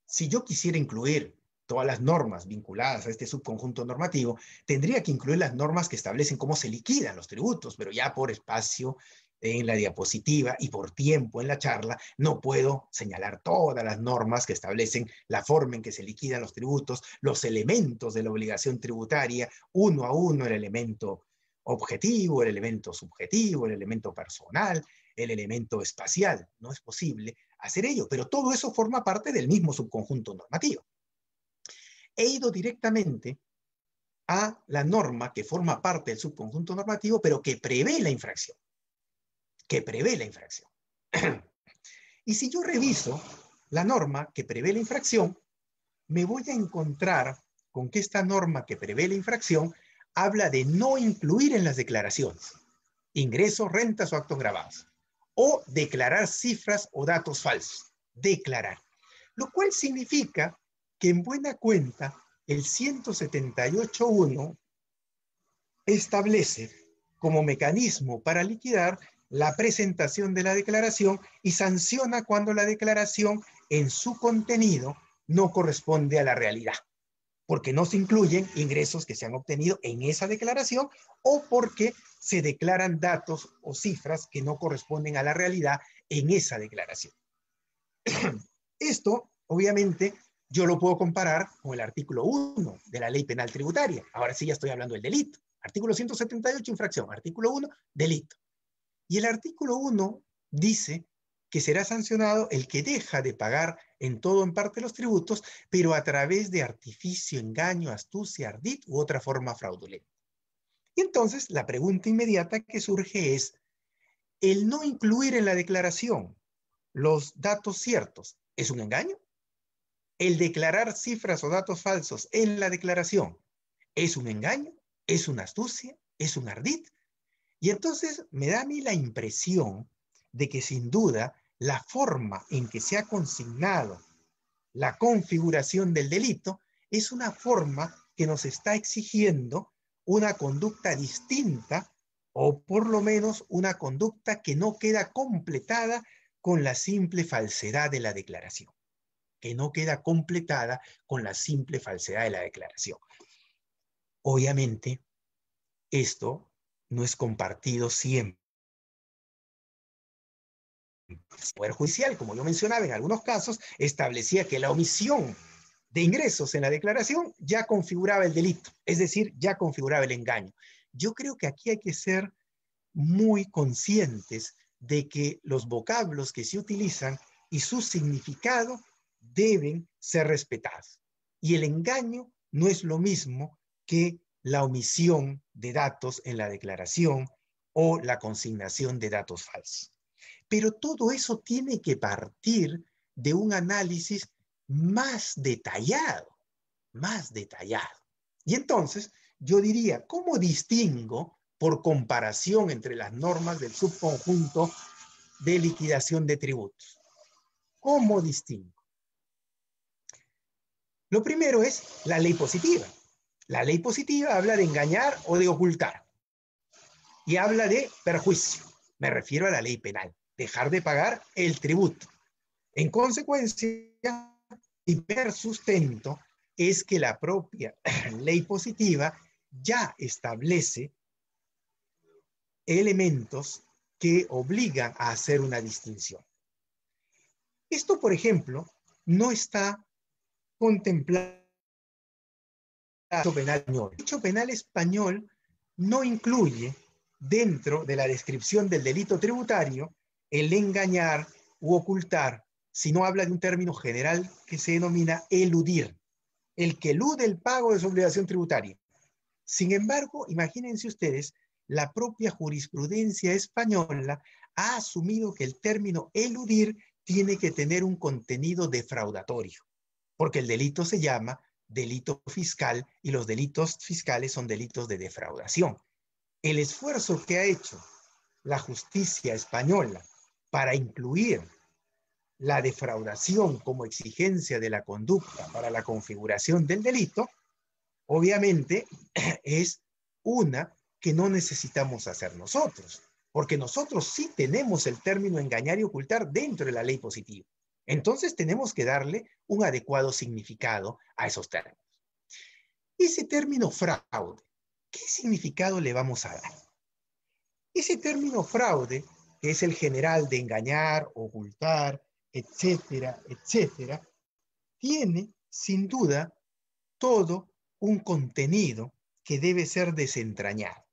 si yo quisiera incluir todas las normas vinculadas a este subconjunto normativo, tendría que incluir las normas que establecen cómo se liquidan los tributos, pero ya por espacio en la diapositiva y por tiempo en la charla, no puedo señalar todas las normas que establecen la forma en que se liquidan los tributos, los elementos de la obligación tributaria, uno a uno, el elemento objetivo, el elemento subjetivo, el elemento personal, el elemento espacial. No es posible hacer ello, pero todo eso forma parte del mismo subconjunto normativo. He ido directamente a la norma que forma parte del subconjunto normativo, pero que prevé la infracción. Y si yo reviso la norma que prevé la infracción, me voy a encontrar con que esta norma que prevé la infracción habla de no incluir en las declaraciones ingresos, rentas o actos grabados, o declarar cifras o datos falsos. Declarar. Lo cual significa que en buena cuenta el 178.1 establece como mecanismo para liquidar la presentación de la declaración y sanciona cuando la declaración en su contenido no corresponde a la realidad, porque no se incluyen ingresos que se han obtenido en esa declaración o porque se declaran datos o cifras que no corresponden a la realidad en esa declaración. Esto, obviamente, yo lo puedo comparar con el artículo 1 de la Ley Penal Tributaria. Ahora sí ya estoy hablando del delito. Artículo 178, infracción. Artículo 1, delito. Y el artículo 1 dice que será sancionado el que deja de pagar en todo o en parte los tributos, pero a través de artificio, engaño, astucia, ardid u otra forma fraudulenta. Y entonces la pregunta inmediata que surge es, ¿el no incluir en la declaración los datos ciertos es un engaño? ¿El declarar cifras o datos falsos en la declaración es un engaño? ¿Es una astucia? ¿Es un ardid? Y entonces me da a mí la impresión de que sin duda la forma en que se ha consignado la configuración del delito es una forma que nos está exigiendo una conducta distinta o por lo menos una conducta que no queda completada con la simple falsedad de la declaración. Que no queda completada con la simple falsedad de la declaración. Obviamente, esto no es compartido siempre. El Poder Judicial, como yo mencionaba, en algunos casos establecía que la omisión de ingresos en la declaración ya configuraba el delito, es decir, ya configuraba el engaño. Yo creo que aquí hay que ser muy conscientes de que los vocablos que se utilizan y su significado deben ser respetados. Y el engaño no es lo mismo que la omisión de datos en la declaración o la consignación de datos falsos. Pero todo eso tiene que partir de un análisis más detallado, más detallado. Y entonces yo diría, ¿cómo distingo por comparación entre las normas del subconjunto de liquidación de tributos? ¿Cómo distingo? Lo primero es la ley positiva. La ley positiva habla de engañar o de ocultar. Y habla de perjuicio. Me refiero a la ley penal. Dejar de pagar el tributo. En consecuencia, mi primer sustento es que la propia ley positiva ya establece elementos que obligan a hacer una distinción. Esto, por ejemplo, no está contemplado en el derecho penal español. El derecho penal español no incluye dentro de la descripción del delito tributario el engañar u ocultar, sino habla de un término general que se denomina eludir, el que elude el pago de su obligación tributaria. Sin embargo, imagínense ustedes, la propia jurisprudencia española ha asumido que el término eludir tiene que tener un contenido defraudatorio, porque el delito se llama delito fiscal y los delitos fiscales son delitos de defraudación. El esfuerzo que ha hecho la justicia española para incluir la defraudación como exigencia de la conducta para la configuración del delito, obviamente es una que no necesitamos hacer nosotros, porque nosotros sí tenemos el término engañar y ocultar dentro de la ley positiva. Entonces tenemos que darle un adecuado significado a esos términos. Ese término fraude, ¿qué significado le vamos a dar? Ese término fraude que es el general de engañar, ocultar, etcétera, etcétera, tiene sin duda todo un contenido que debe ser desentrañado.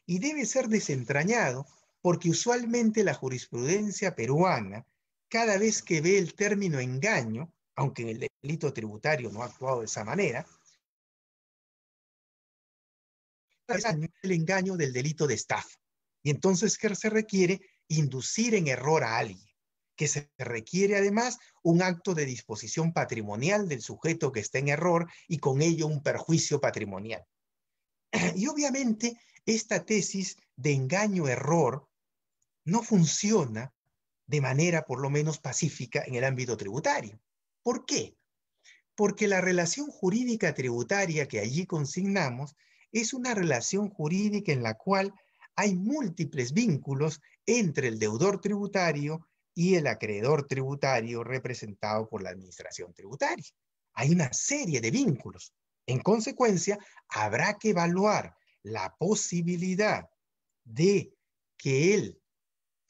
Y debe ser desentrañado porque usualmente la jurisprudencia peruana, cada vez que ve el término engaño, aunque en el delito tributario no ha actuado de esa manera, el engaño del delito de estafa. Y entonces, ¿qué se requiere? Inducir en error a alguien. Que se requiere además un acto de disposición patrimonial del sujeto que está en error y con ello un perjuicio patrimonial. Y obviamente esta tesis de engaño-error no funciona de manera por lo menos pacífica en el ámbito tributario. ¿Por qué? Porque la relación jurídica tributaria que allí consignamos es una relación jurídica en la cual hay múltiples vínculos entre el deudor tributario y el acreedor tributario representado por la administración tributaria. Hay una serie de vínculos. En consecuencia, habrá que evaluar la posibilidad de que el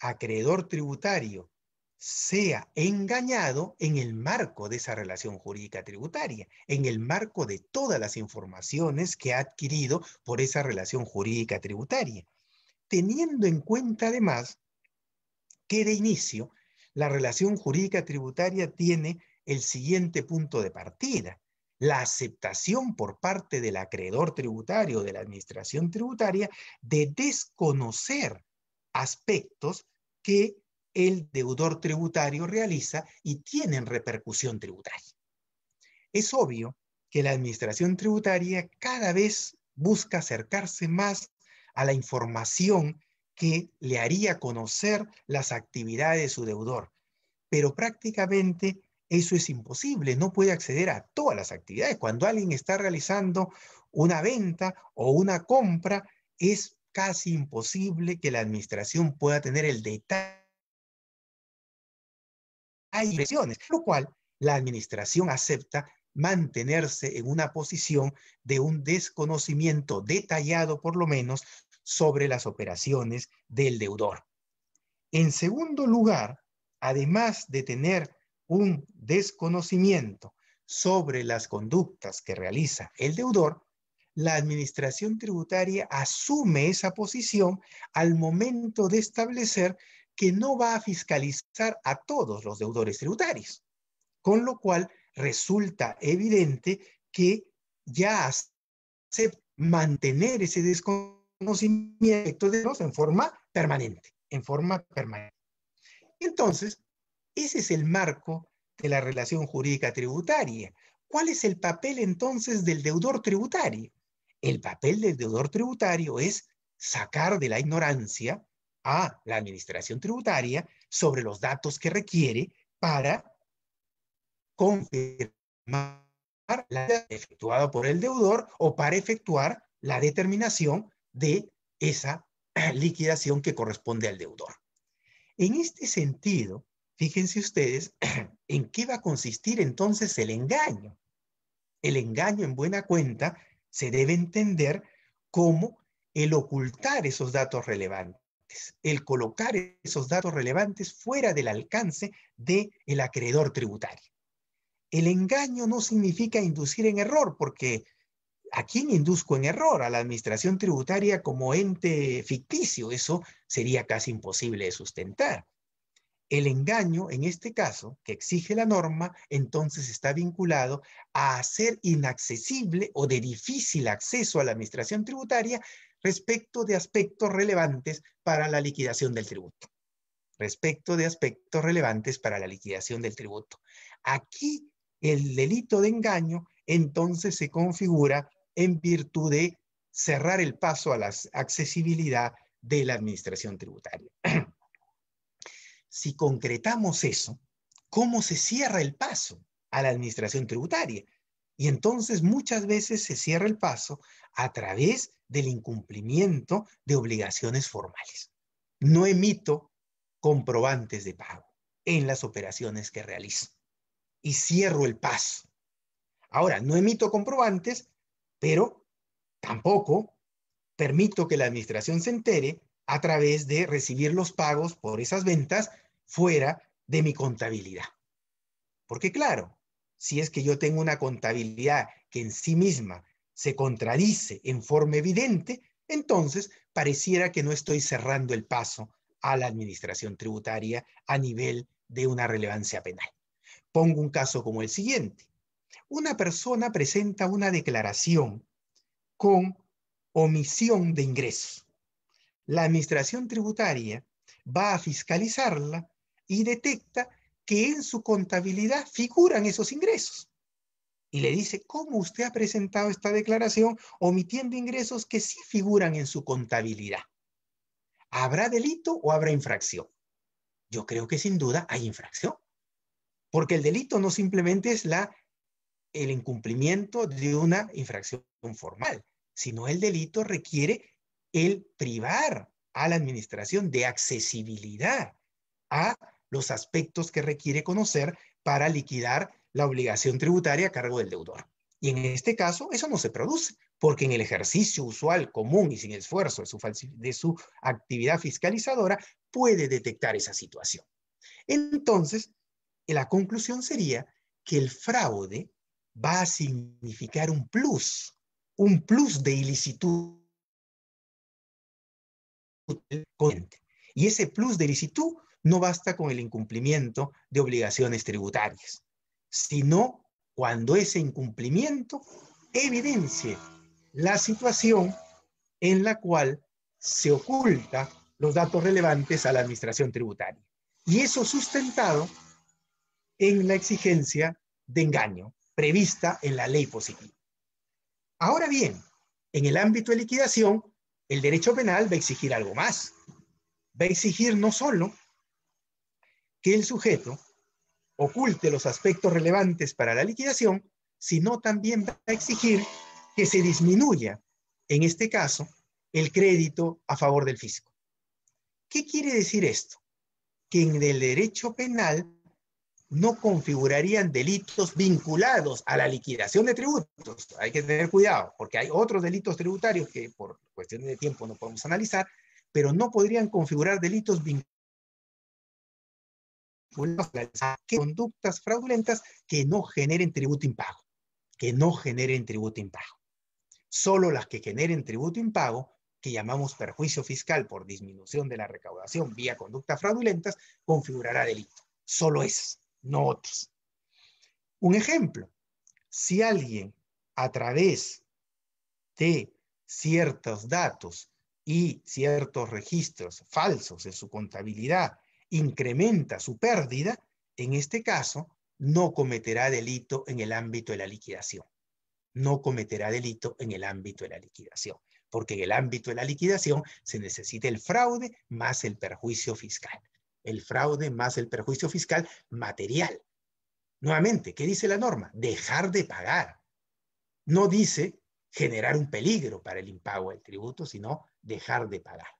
acreedor tributario sea engañado en el marco de esa relación jurídica tributaria, en el marco de todas las informaciones que ha adquirido por esa relación jurídica tributaria, teniendo en cuenta además que de inicio la relación jurídica tributaria tiene el siguiente punto de partida: la aceptación por parte del acreedor tributario, de la administración tributaria, de desconocer aspectos que el deudor tributario realiza y tienen repercusión tributaria. Es obvio que la administración tributaria cada vez busca acercarse más a la información que le haría conocer las actividades de su deudor, pero prácticamente eso es imposible, no puede acceder a todas las actividades. Cuando alguien está realizando una venta o una compra, es casi imposible que la administración pueda tener el detalle de impresiones, lo cual la administración acepta mantenerse en una posición de un desconocimiento detallado, por lo menos, sobre las operaciones del deudor. En segundo lugar, además de tener un desconocimiento sobre las conductas que realiza el deudor, la administración tributaria asume esa posición al momento de establecer que no va a fiscalizar a todos los deudores tributarios, con lo cual resulta evidente que ya acepta mantener ese desconocimiento de los en forma permanente, Entonces, ese es el marco de la relación jurídica tributaria. ¿Cuál es el papel entonces del deudor tributario? El papel del deudor tributario es sacar de la ignorancia a la administración tributaria sobre los datos que requiere para confirmar la efectuada por el deudor o para efectuar la determinación de esa liquidación que corresponde al deudor. En este sentido, fíjense ustedes en qué va a consistir entonces el engaño. El engaño, en buena cuenta, se debe entender como el ocultar esos datos relevantes, el colocar esos datos relevantes fuera del alcance del acreedor tributario. El engaño no significa inducir en error, porque ¿a quién induzco en error? A la administración tributaria como ente ficticio. Eso sería casi imposible de sustentar. El engaño, en este caso, que exige la norma, entonces está vinculado a hacer inaccesible o de difícil acceso a la administración tributaria respecto de aspectos relevantes para la liquidación del tributo. Aquí el delito de engaño entonces se configura en virtud de cerrar el paso a la accesibilidad de la administración tributaria. Si concretamos eso, ¿cómo se cierra el paso a la administración tributaria? Y entonces muchas veces se cierra el paso a través del incumplimiento de obligaciones formales. No emito comprobantes de pago en las operaciones que realizo y cierro el paso. Ahora, no emito comprobantes, pero tampoco permito que la administración se entere a través de recibir los pagos por esas ventas fuera de mi contabilidad. Porque claro, si es que yo tengo una contabilidad que en sí misma se contradice en forma evidente, entonces pareciera que no estoy cerrando el paso a la administración tributaria a nivel de una relevancia penal. Pongo un caso como el siguiente. Una persona presenta una declaración con omisión de ingresos. La administración tributaria va a fiscalizarla y detecta que en su contabilidad figuran esos ingresos. Y le dice, ¿cómo usted ha presentado esta declaración omitiendo ingresos que sí figuran en su contabilidad? ¿Habrá delito o habrá infracción? Yo creo que sin duda hay infracción. Porque el delito no simplemente es el incumplimiento de una infracción formal, sino el delito requiere el privar a la administración de accesibilidad a los aspectos que requiere conocer para liquidar la obligación tributaria a cargo del deudor. Y en este caso, eso no se produce, porque en el ejercicio usual, común y sin esfuerzo de su actividad fiscalizadora, puede detectar esa situación. Entonces, la conclusión sería que el fraude va a significar un plus de ilicitud. Y ese plus de ilicitud no basta con el incumplimiento de obligaciones tributarias, sino cuando ese incumplimiento evidencie la situación en la cual se oculta los datos relevantes a la administración tributaria. Y eso sustentado en la exigencia de engaño prevista en la ley positiva. Ahora bien, en el ámbito de liquidación, el derecho penal va a exigir algo más. Va a exigir no solo que el sujeto oculte los aspectos relevantes para la liquidación, sino también va a exigir que se disminuya, en este caso, el crédito a favor del fisco. ¿Qué quiere decir esto? Que en el derecho penal no configurarían delitos vinculados a la liquidación de tributos. Hay que tener cuidado, porque hay otros delitos tributarios que por cuestiones de tiempo no podemos analizar, pero no podrían configurar delitos vinculados a conductas fraudulentas que no generen tributo impago. Solo las que generen tributo impago, que llamamos perjuicio fiscal por disminución de la recaudación vía conductas fraudulentas, configurará delito. Solo esas, no otras. Un ejemplo, si alguien a través de ciertos datos y ciertos registros falsos en su contabilidad incrementa su pérdida, en este caso no cometerá delito en el ámbito de la liquidación. Porque en el ámbito de la liquidación se necesita el fraude más el perjuicio fiscal. El fraude más el perjuicio fiscal material. Nuevamente, ¿qué dice la norma? Dejar de pagar. No dice generar un peligro para el impago del tributo, sino dejar de pagar.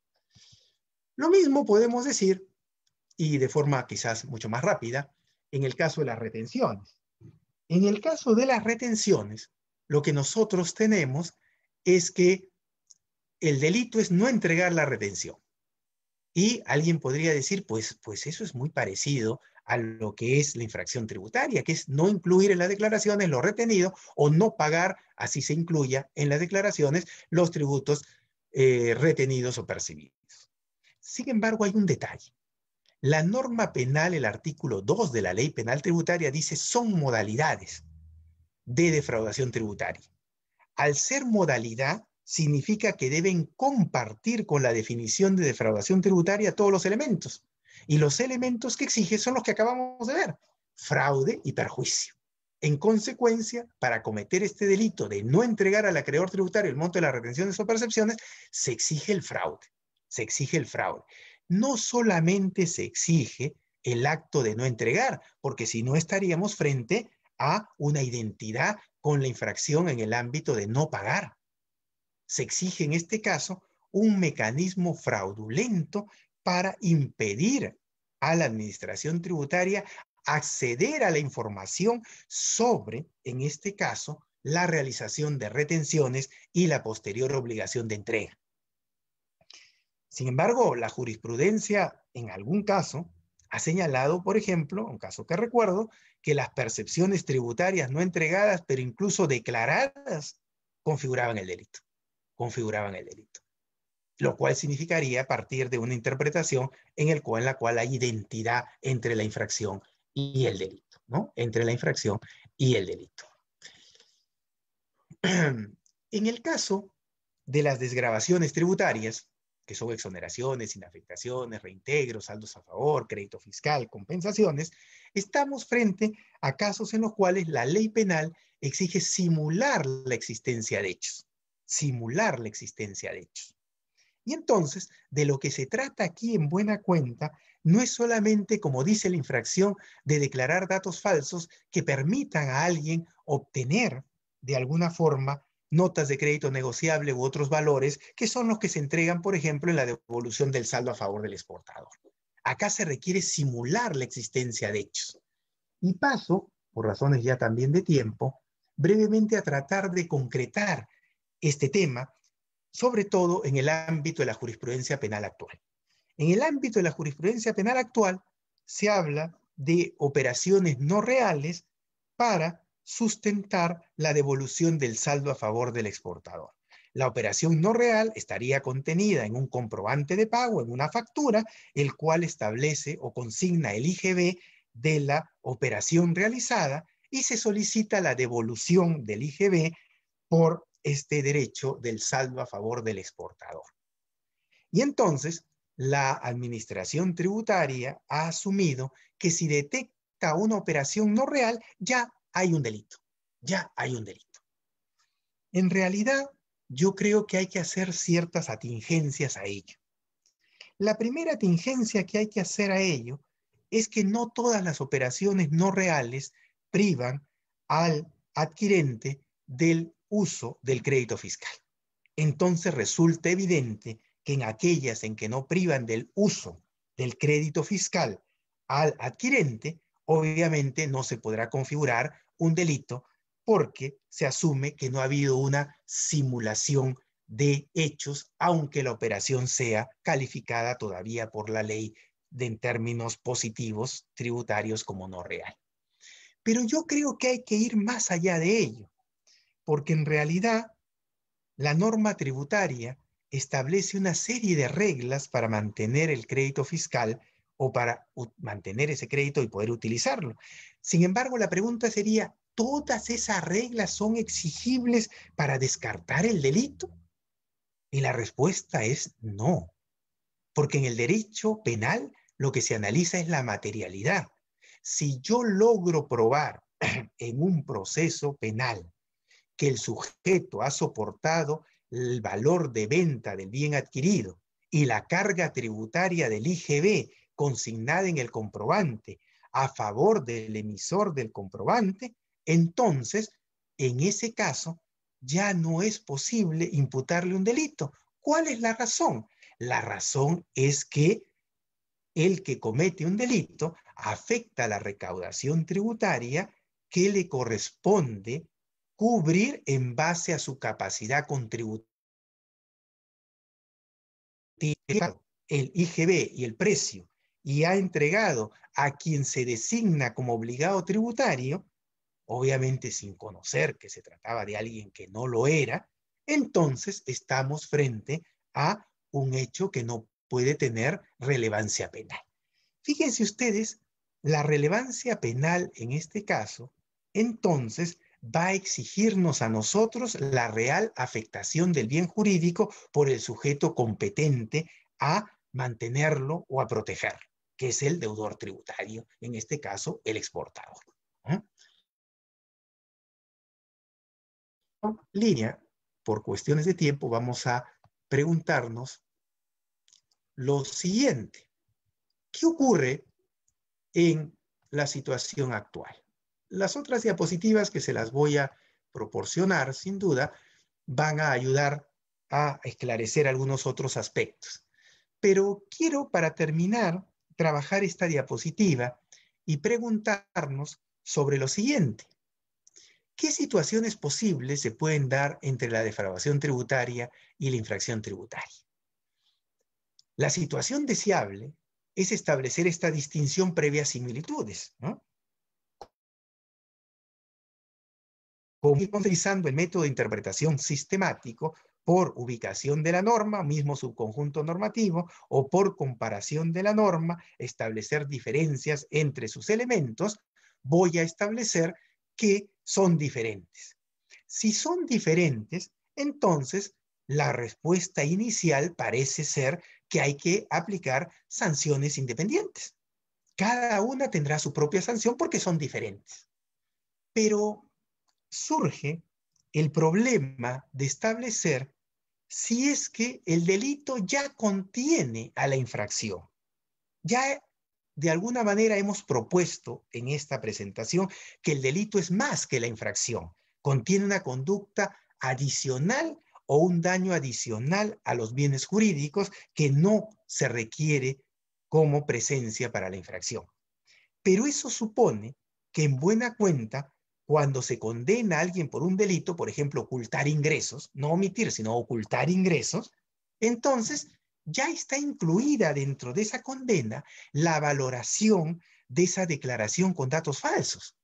Lo mismo podemos decir, y de forma quizás mucho más rápida, en el caso de las retenciones. En el caso de las retenciones, lo que nosotros tenemos es que el delito es no entregar la retención. Y alguien podría decir, pues eso es muy parecido a lo que es la infracción tributaria, que es no incluir en las declaraciones lo retenido o no pagar, así se incluya en las declaraciones, los tributos retenidos o percibidos. Sin embargo, hay un detalle. La norma penal, el artículo 2 de la Ley Penal Tributaria, dice son modalidades de defraudación tributaria. Al ser modalidad, significa que deben compartir con la definición de defraudación tributaria todos los elementos. Y los elementos que exige son los que acabamos de ver, fraude y perjuicio. En consecuencia, para cometer este delito de no entregar al acreedor tributario el monto de las retenciones o percepciones, se exige el fraude. No solamente se exige el acto de no entregar, porque si no estaríamos frente a una identidad con la infracción en el ámbito de no pagar. Se exige en este caso un mecanismo fraudulento para impedir a la administración tributaria acceder a la información sobre, en este caso, la realización de retenciones y la posterior obligación de entrega. Sin embargo, la jurisprudencia en algún caso ha señalado, por ejemplo, un caso que recuerdo, que las percepciones tributarias no entregadas, pero incluso declaradas, configuraban el delito. Configuraban el delito. Lo cual significaría partir de una interpretación en la cual hay identidad entre la infracción y el delito, ¿no? Entre la infracción y el delito. En el caso de las desgravaciones tributarias, que son exoneraciones, inafectaciones, reintegros, saldos a favor, crédito fiscal, compensaciones, estamos frente a casos en los cuales la ley penal exige simular la existencia de hechos. Simular la existencia de hechos. Y entonces, de lo que se trata aquí en buena cuenta, no es solamente, como dice la infracción, de declarar datos falsos que permitan a alguien obtener, de alguna forma, notas de crédito negociable u otros valores, que son los que se entregan, por ejemplo, en la devolución del saldo a favor del exportador. Acá se requiere simular la existencia de hechos. Y paso, por razones ya también de tiempo, brevemente a tratar de concretar este tema, sobre todo en el ámbito de la jurisprudencia penal actual. En el ámbito de la jurisprudencia penal actual se habla de operaciones no reales para sustentar la devolución del saldo a favor del exportador. La operación no real estaría contenida en un comprobante de pago, en una factura, el cual establece o consigna el IGB de la operación realizada y se solicita la devolución del IGB por este derecho del saldo a favor del exportador. Y entonces, la administración tributaria ha asumido que si detecta una operación no real, ya hay un delito. Ya hay un delito. En realidad, yo creo que hay que hacer ciertas atingencias a ello. La primera atingencia que hay que hacer a ello es que no todas las operaciones no reales privan al adquirente del uso del crédito fiscal. Entonces resulta evidente que en aquellas en que no privan del uso del crédito fiscal al adquirente, obviamente no se podrá configurar un delito porque se asume que no ha habido una simulación de hechos, aunque la operación sea calificada todavía por la ley en términos positivos tributarios como no real. Pero yo creo que hay que ir más allá de ello, porque en realidad la norma tributaria establece una serie de reglas para mantener el crédito fiscal o para mantener ese crédito y poder utilizarlo. Sin embargo, la pregunta sería, ¿todas esas reglas son exigibles para descartar el delito? Y la respuesta es no, porque en el derecho penal lo que se analiza es la materialidad. Si yo logro probar en un proceso penal que el sujeto ha soportado el valor de venta del bien adquirido y la carga tributaria del IGB consignada en el comprobante a favor del emisor del comprobante, entonces, en ese caso, ya no es posible imputarle un delito. ¿Cuál es la razón? La razón es que el que comete un delito afecta la recaudación tributaria que le corresponde cubrir en base a su capacidad contributiva. El IGB y el precio y ha entregado a quien se designa como obligado tributario, obviamente sin conocer que se trataba de alguien que no lo era, entonces estamos frente a un hecho que no puede tener relevancia penal. Fíjense ustedes, la relevancia penal en este caso, entonces, va a exigirnos a nosotros la real afectación del bien jurídico por el sujeto competente a mantenerlo o a protegerlo, que es el deudor tributario, en este caso el exportador. En línea, por cuestiones de tiempo, vamos a preguntarnos lo siguiente. ¿Qué ocurre en la situación actual? Las otras diapositivas que se las voy a proporcionar, sin duda, van a ayudar a esclarecer algunos otros aspectos. Pero quiero, para terminar, trabajar esta diapositiva y preguntarnos sobre lo siguiente. ¿Qué situaciones posibles se pueden dar entre la defraudación tributaria y la infracción tributaria? La situación deseable es establecer esta distinción previa a similitudes, ¿no? Utilizando el método de interpretación sistemático por ubicación de la norma, mismo subconjunto normativo, o por comparación de la norma, establecer diferencias entre sus elementos, voy a establecer que son diferentes. Si son diferentes, entonces la respuesta inicial parece ser que hay que aplicar sanciones independientes. Cada una tendrá su propia sanción porque son diferentes. Pero surge el problema de establecer si es que el delito ya contiene a la infracción. Ya de alguna manera hemos propuesto en esta presentación que el delito es más que la infracción. Contiene una conducta adicional o un daño adicional a los bienes jurídicos que no se requiere como presencia para la infracción. Pero eso supone que en buena cuenta, cuando se condena a alguien por un delito, por ejemplo, ocultar ingresos, no omitir, sino ocultar ingresos, entonces ya está incluida dentro de esa condena la valoración de esa declaración con datos falsos.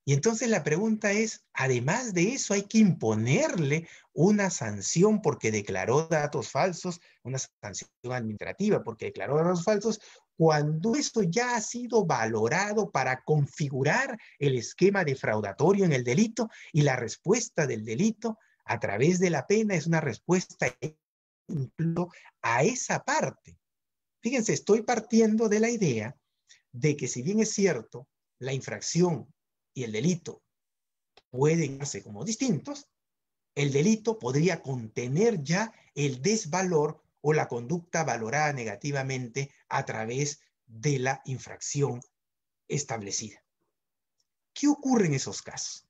Y entonces la pregunta es, además de eso, hay que imponerle una sanción porque declaró datos falsos, una sanción administrativa porque declaró datos falsos, cuando eso ya ha sido valorado para configurar el esquema defraudatorio en el delito y la respuesta del delito a través de la pena es una respuesta incluso a esa parte. Fíjense, estoy partiendo de la idea de que si bien es cierto, la infracción y el delito pueden verse como distintos, el delito podría contener ya el desvalor o la conducta valorada negativamente a través de la infracción establecida. ¿Qué ocurre en esos casos?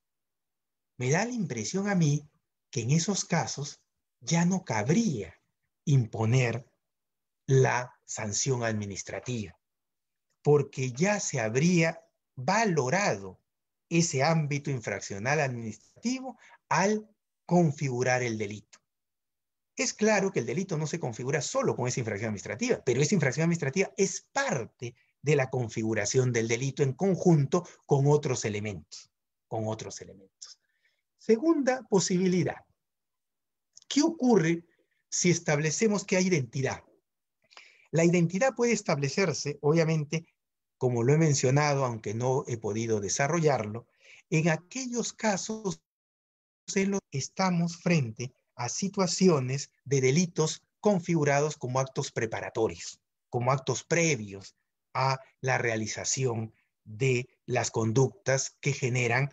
Me da la impresión a mí que en esos casos ya no cabría imponer la sanción administrativa, porque ya se habría valorado ese ámbito infraccional administrativo al configurar el delito. Es claro que el delito no se configura solo con esa infracción administrativa, pero esa infracción administrativa es parte de la configuración del delito en conjunto con otros elementos, Segunda posibilidad. ¿Qué ocurre si establecemos que hay identidad? La identidad puede establecerse, obviamente, como lo he mencionado, aunque no he podido desarrollarlo, en aquellos casos en los que estamos frente a situaciones de delitos configurados como actos preparatorios, como actos previos a la realización de las conductas que generan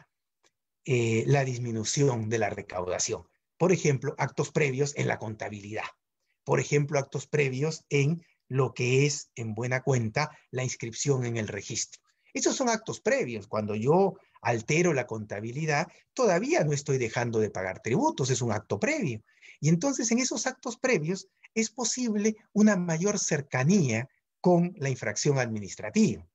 la disminución de la recaudación. Por ejemplo, actos previos en la contabilidad. Por ejemplo, actos previos en lo que es, en buena cuenta, la inscripción en el registro. Esos son actos previos. Cuando yo altero la contabilidad, todavía no estoy dejando de pagar tributos, es un acto previo. Y entonces en esos actos previos es posible una mayor cercanía con la infracción administrativa.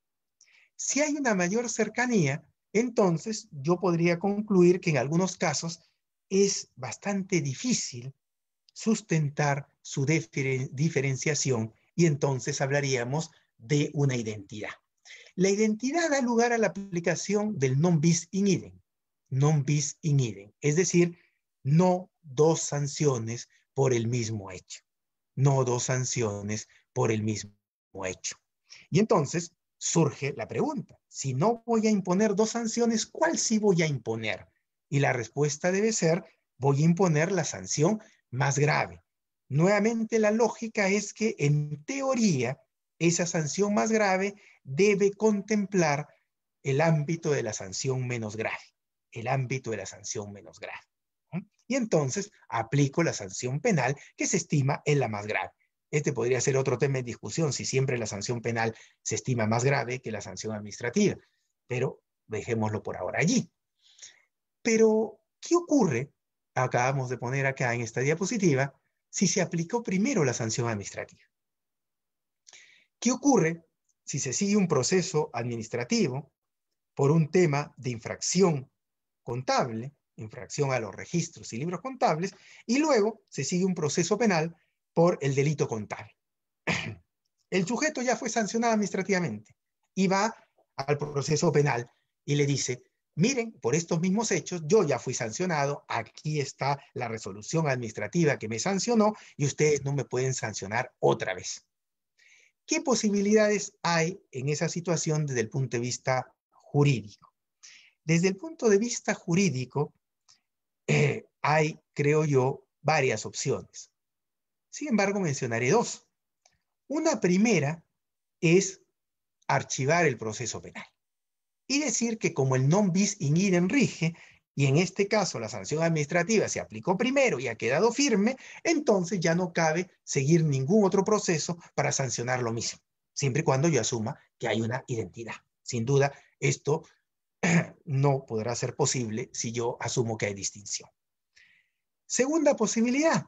Si hay una mayor cercanía, entonces yo podría concluir que en algunos casos es bastante difícil sustentar su diferenciación y entonces hablaríamos de una identidad. La identidad da lugar a la aplicación del non bis in idem. Non bis in idem, es decir, no dos sanciones por el mismo hecho. No dos sanciones por el mismo hecho. Y entonces surge la pregunta, si no voy a imponer dos sanciones, ¿cuál sí voy a imponer? Y la respuesta debe ser, voy a imponer la sanción más grave. Nuevamente la lógica es que en teoría esa sanción más grave debe contemplar el ámbito de la sanción menos grave, el ámbito de la sanción menos grave. Y entonces aplico la sanción penal que se estima en la más grave. Este podría ser otro tema de discusión, si siempre la sanción penal se estima más grave que la sanción administrativa, pero dejémoslo por ahora allí. Pero, ¿qué ocurre? Acabamos de poner acá en esta diapositiva, si se aplicó primero la sanción administrativa. ¿Qué ocurre si se sigue un proceso administrativo por un tema de infracción contable, infracción a los registros y libros contables, y luego se sigue un proceso penal por el delito contable. El sujeto ya fue sancionado administrativamente y va al proceso penal y le dice, miren, por estos mismos hechos yo ya fui sancionado, aquí está la resolución administrativa que me sancionó y ustedes no me pueden sancionar otra vez. ¿Qué posibilidades hay en esa situación desde el punto de vista jurídico? Desde el punto de vista jurídico, hay, creo yo, varias opciones. Sin embargo, mencionaré dos. Una primera es archivar el proceso penal y decir que como el non bis in idem rige, y en este caso la sanción administrativa se aplicó primero y ha quedado firme, entonces ya no cabe seguir ningún otro proceso para sancionar lo mismo, siempre y cuando yo asuma que hay una identidad. Sin duda, esto no podrá ser posible si yo asumo que hay distinción. Segunda posibilidad.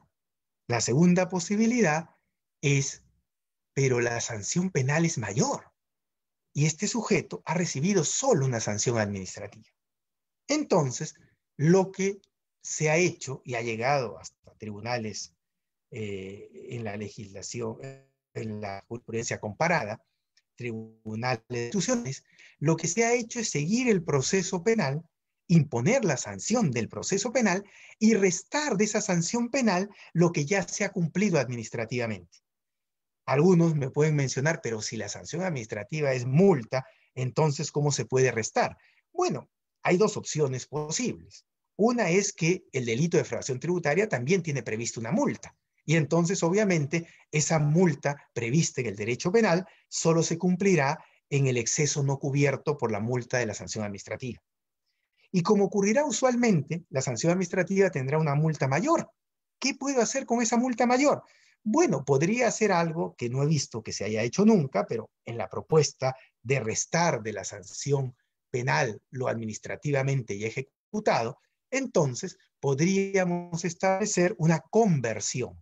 La segunda posibilidad es, pero la sanción penal es mayor y este sujeto ha recibido solo una sanción administrativa. Entonces, lo que se ha hecho y ha llegado hasta tribunales en la legislación, en la jurisprudencia comparada, tribunales de instituciones, lo que se ha hecho es seguir el proceso penal, imponer la sanción del proceso penal y restar de esa sanción penal lo que ya se ha cumplido administrativamente. Algunos me pueden mencionar, pero si la sanción administrativa es multa, entonces ¿cómo se puede restar? Bueno, hay dos opciones posibles. Una es que el delito de defraudación tributaria también tiene previsto una multa. Y entonces, obviamente, esa multa prevista en el derecho penal solo se cumplirá en el exceso no cubierto por la multa de la sanción administrativa. Y como ocurrirá usualmente, la sanción administrativa tendrá una multa mayor. ¿Qué puedo hacer con esa multa mayor? Bueno, podría hacer algo que no he visto que se haya hecho nunca, pero en la propuesta de restar de la sanción penal lo administrativamente ya ejecutado, entonces podríamos establecer una conversión.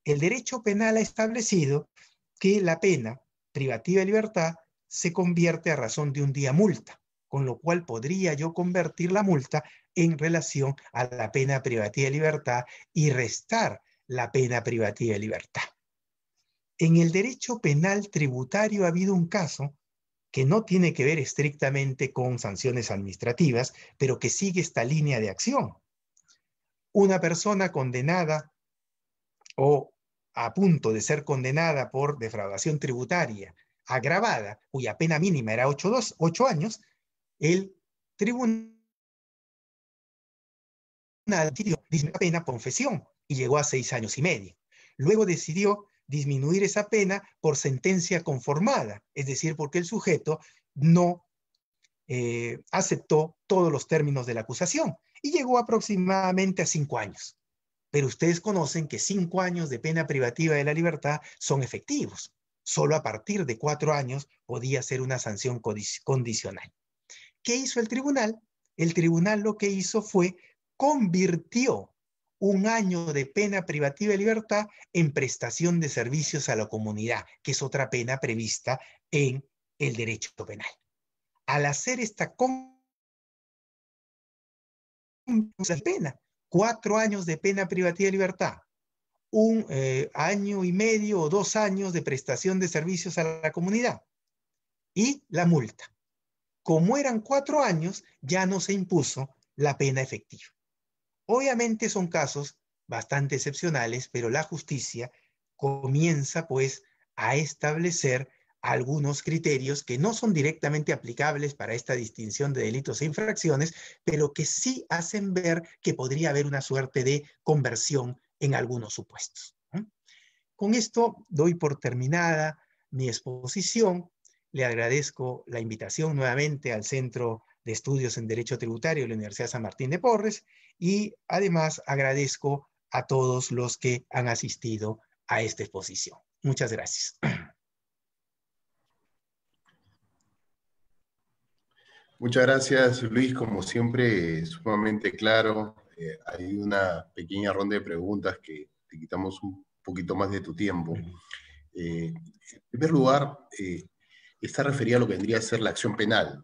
El derecho penal ha establecido que la pena privativa de libertad se convierte a razón de un día multa, con lo cual podría yo convertir la multa en relación a la pena privativa de libertad y restar la pena privativa de libertad. En el derecho penal tributario ha habido un caso que no tiene que ver estrictamente con sanciones administrativas, pero que sigue esta línea de acción. Una persona condenada o a punto de ser condenada por defraudación tributaria agravada, cuya pena mínima era 8 años, el tribunal decidió disminuir la pena por confesión y llegó a 6 años y medio. Luego decidió disminuir esa pena por sentencia conformada, es decir, porque el sujeto no aceptó todos los términos de la acusación y llegó aproximadamente a 5 años. Pero ustedes conocen que 5 años de pena privativa de la libertad son efectivos. Solo a partir de 4 años podía ser una sanción condicional. ¿Qué hizo el tribunal? El tribunal lo que hizo fue convirtió 1 año de pena privativa de libertad en prestación de servicios a la comunidad, que es otra pena prevista en el derecho penal. Al hacer esta pena, 4 años de pena privativa de libertad, 1 año y medio o 2 años de prestación de servicios a la comunidad y la multa. Como eran 4 años, ya no se impuso la pena efectiva. Obviamente son casos bastante excepcionales, pero la justicia comienza pues a establecer algunos criterios que no son directamente aplicables para esta distinción de delitos e infracciones, pero que sí hacen ver que podría haber una suerte de conversión en algunos supuestos. Con esto doy por terminada mi exposición. Le agradezco la invitación nuevamente al Centro de Estudios en Derecho Tributario de la Universidad San Martín de Porres y además agradezco a todos los que han asistido a esta exposición. Muchas gracias. Muchas gracias, Luis. Como siempre, sumamente claro. Hay una pequeña ronda de preguntas que te quitamos un poquito más de tu tiempo. En primer lugar, está referida a lo que vendría a ser la acción penal.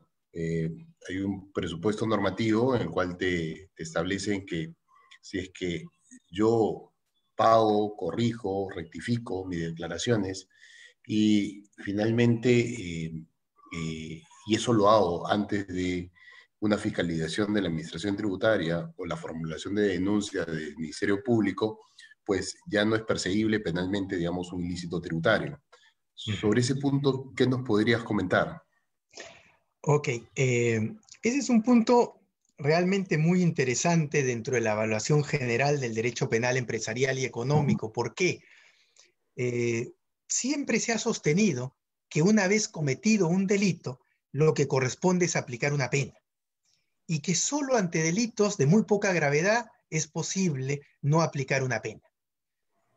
Hay un presupuesto normativo en el cual te establecen que si es que yo pago, corrijo, rectifico mis declaraciones y finalmente, y eso lo hago antes de una fiscalización de la Administración Tributaria o la formulación de denuncia del Ministerio Público, pues ya no es perseguible penalmente, digamos, un ilícito tributario. Sobre ese punto, ¿qué nos podrías comentar? Ok, ese es un punto realmente muy interesante dentro de la evaluación general del derecho penal empresarial y económico. ¿Por qué? Siempre se ha sostenido que una vez cometido un delito, lo que corresponde es aplicar una pena y que solo ante delitos de muy poca gravedad es posible no aplicar una pena.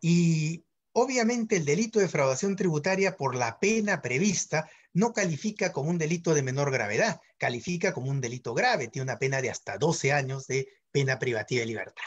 Y obviamente el delito de defraudación tributaria por la pena prevista no califica como un delito de menor gravedad, califica como un delito grave, tiene una pena de hasta 12 años de pena privativa de libertad.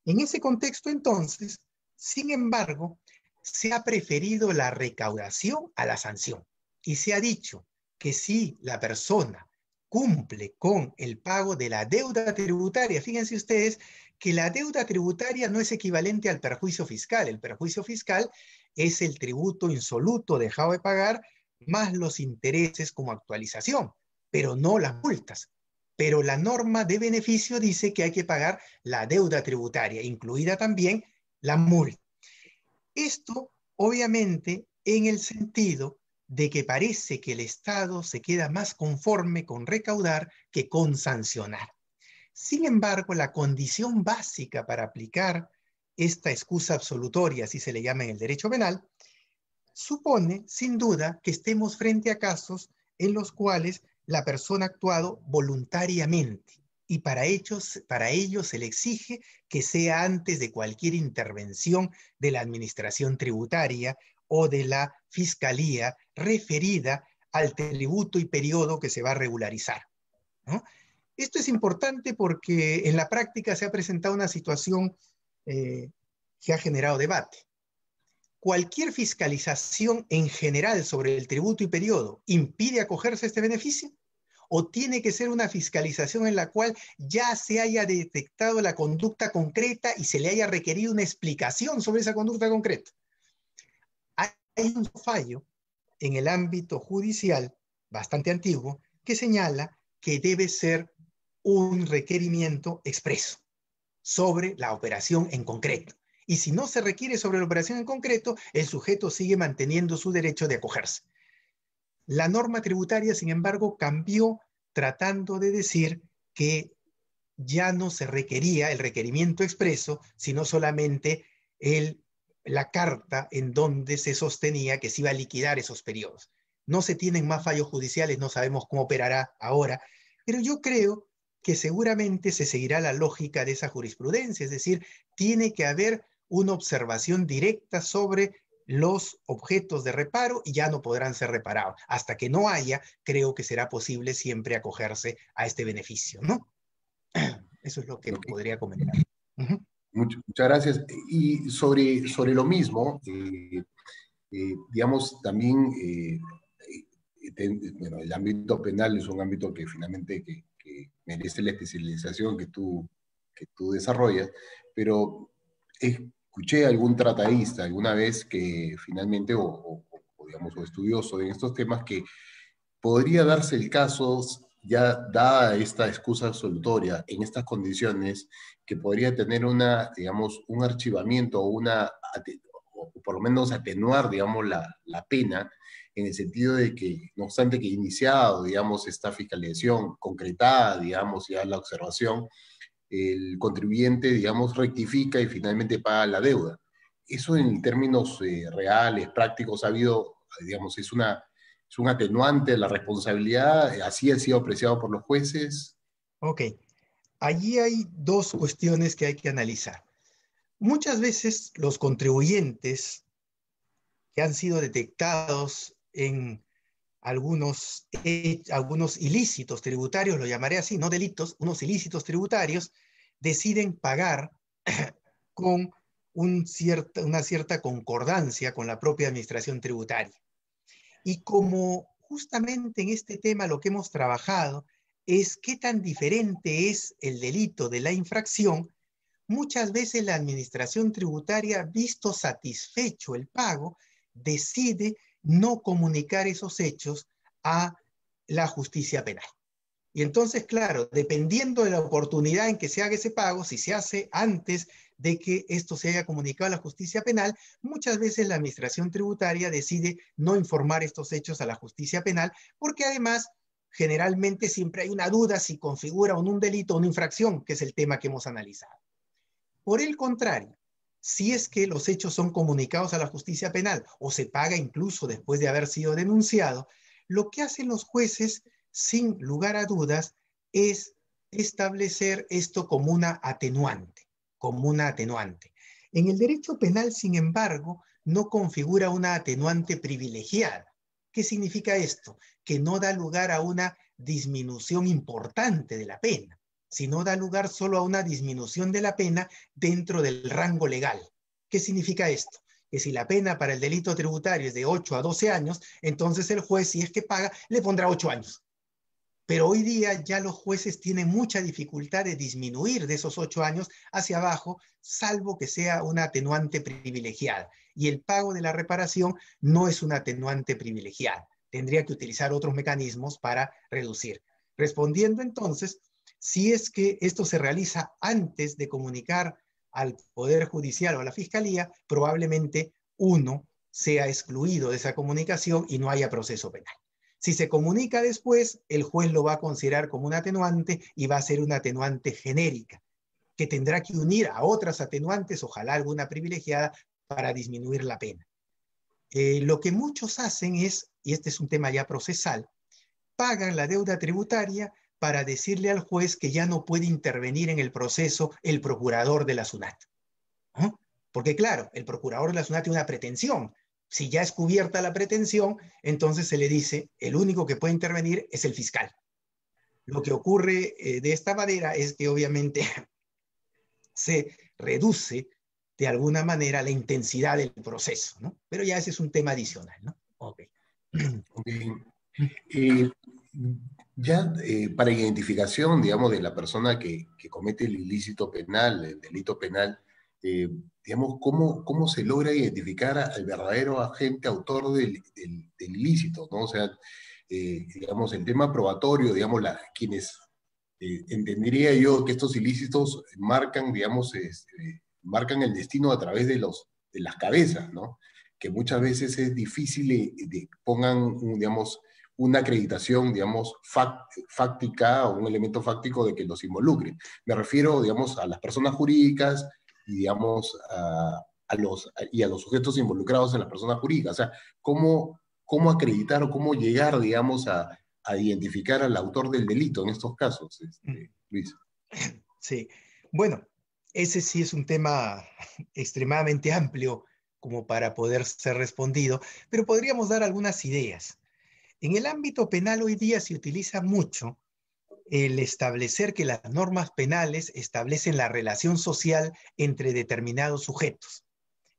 En ese contexto, entonces, sin embargo, se ha preferido la recaudación a la sanción y se ha dicho que si la persona cumple con el pago de la deuda tributaria, fíjense ustedes que la deuda tributaria no es equivalente al perjuicio fiscal. El perjuicio fiscal es el tributo insoluto dejado de pagar más los intereses como actualización, pero no las multas. Pero la norma de beneficio dice que hay que pagar la deuda tributaria, incluida también la multa. Esto, obviamente, en el sentido de que parece que el Estado se queda más conforme con recaudar que con sancionar. Sin embargo, la condición básica para aplicar esta excusa absolutoria, así se le llama en el derecho penal, supone, sin duda, que estemos frente a casos en los cuales la persona ha actuado voluntariamente y para ello se le exige que sea antes de cualquier intervención de la administración tributaria o de la fiscalía referida al tributo y periodo que se va a regularizar, ¿no? Esto es importante porque en la práctica se ha presentado una situación que ha generado debate. ¿Cualquier fiscalización en general sobre el tributo y periodo impide acogerse a este beneficio? ¿O tiene que ser una fiscalización en la cual ya se haya detectado la conducta concreta y se le haya requerido una explicación sobre esa conducta concreta? Hay un fallo en el ámbito judicial bastante antiguo que señala que debe ser un requerimiento expreso sobre la operación en concreto. Y si no se requiere sobre la operación en concreto, el sujeto sigue manteniendo su derecho de acogerse. La norma tributaria, sin embargo, cambió tratando de decir que ya no se requería el requerimiento expreso, sino solamente la carta en donde se sostenía que se iba a liquidar esos periodos. No se tienen más fallos judiciales, no sabemos cómo operará ahora, pero yo creo que seguramente se seguirá la lógica de esa jurisprudencia, es decir, tiene que haber una observación directa sobre los objetos de reparo y ya no podrán ser reparados. Hasta que no haya, creo que será posible siempre acogerse a este beneficio, ¿no? Eso es lo que podría comentar. Muchas gracias. Y sobre lo mismo, digamos, también bueno, el ámbito penal es un ámbito que finalmente que merece la especialización que tú desarrollas, pero escuché a algún tratadista alguna vez que finalmente, digamos, o estudioso en estos temas, que podría darse el caso, ya dada esta excusa absolutoria, en estas condiciones, que podría tener digamos, un archivamiento o por lo menos atenuar, digamos, la pena, en el sentido de que, no obstante que iniciado, digamos, esta fiscalización concretada, digamos, ya la observación, el contribuyente, digamos, rectifica y finalmente paga la deuda. Eso en términos reales, prácticos, ha habido, digamos, es un atenuante de la responsabilidad, así ha sido apreciado por los jueces. Ok, allí hay dos cuestiones que hay que analizar. Muchas veces los contribuyentes que han sido detectados en algunos ilícitos tributarios, lo llamaré así, no delitos, unos ilícitos tributarios, deciden pagar con una cierta concordancia con la propia administración tributaria. Y como justamente en este tema lo que hemos trabajado es qué tan diferente es el delito de la infracción, muchas veces la administración tributaria, visto satisfecho el pago, decide no comunicar esos hechos a la justicia penal. Y entonces, claro, dependiendo de la oportunidad en que se haga ese pago, si se hace antes de que esto se haya comunicado a la justicia penal, muchas veces la administración tributaria decide no informar estos hechos a la justicia penal, porque además, generalmente siempre hay una duda si configura un delito o una infracción, que es el tema que hemos analizado. Por el contrario, si es que los hechos son comunicados a la justicia penal o se paga incluso después de haber sido denunciado, lo que hacen los jueces, sin lugar a dudas, es establecer esto como una atenuante, como una atenuante. En el derecho penal, sin embargo, no configura una atenuante privilegiada. ¿Qué significa esto? Que no da lugar a una disminución importante de la pena, sino da lugar solo a una disminución de la pena dentro del rango legal. ¿Qué significa esto? Que si la pena para el delito tributario es de 8 a 12 años, entonces el juez, si es que paga, le pondrá 8 años. Pero hoy día ya los jueces tienen mucha dificultad de disminuir de esos 8 años hacia abajo, salvo que sea una atenuante privilegiada. Y el pago de la reparación no es una atenuante privilegiada. Tendría que utilizar otros mecanismos para reducir. Respondiendo entonces, si es que esto se realiza antes de comunicar al Poder Judicial o a la Fiscalía, probablemente uno sea excluido de esa comunicación y no haya proceso penal. Si se comunica después, el juez lo va a considerar como un atenuante y va a ser una atenuante genérica, que tendrá que unir a otras atenuantes, ojalá alguna privilegiada, para disminuir la pena. Lo que muchos hacen es, y este es un tema ya procesal, pagan la deuda tributaria para decirle al juez que ya no puede intervenir en el proceso el procurador de la SUNAT. ¿No? Porque claro, el procurador de la SUNAT tiene una pretensión. Si ya es cubierta la pretensión, entonces se le dice, el único que puede intervenir es el fiscal. Lo que ocurre de esta manera es que obviamente se reduce de alguna manera la intensidad del proceso, ¿no? Pero ya ese es un tema adicional, ¿no? Ok. Okay. Ya para identificación, digamos, de la persona que comete el ilícito penal, el delito penal, digamos, ¿cómo se logra identificar al verdadero agente autor del ilícito, ¿no? O sea, digamos, el tema probatorio, digamos, quienes entendería yo que estos ilícitos marcan, digamos, marcan el destino a través de las cabezas, ¿no? Que muchas veces es difícil pongan, digamos, una acreditación, digamos, fáctica o un elemento fáctico de que los involucre. Me refiero, digamos, a las personas jurídicas y, digamos, a los sujetos involucrados en las personas jurídicas. O sea, ¿cómo acreditar o cómo llegar, digamos, a identificar al autor del delito en estos casos, Luis? Sí, bueno, ese sí es un tema extremadamente amplio como para poder ser respondido, pero podríamos dar algunas ideas. En el ámbito penal hoy día se utiliza mucho el establecer que las normas penales establecen la relación social entre determinados sujetos.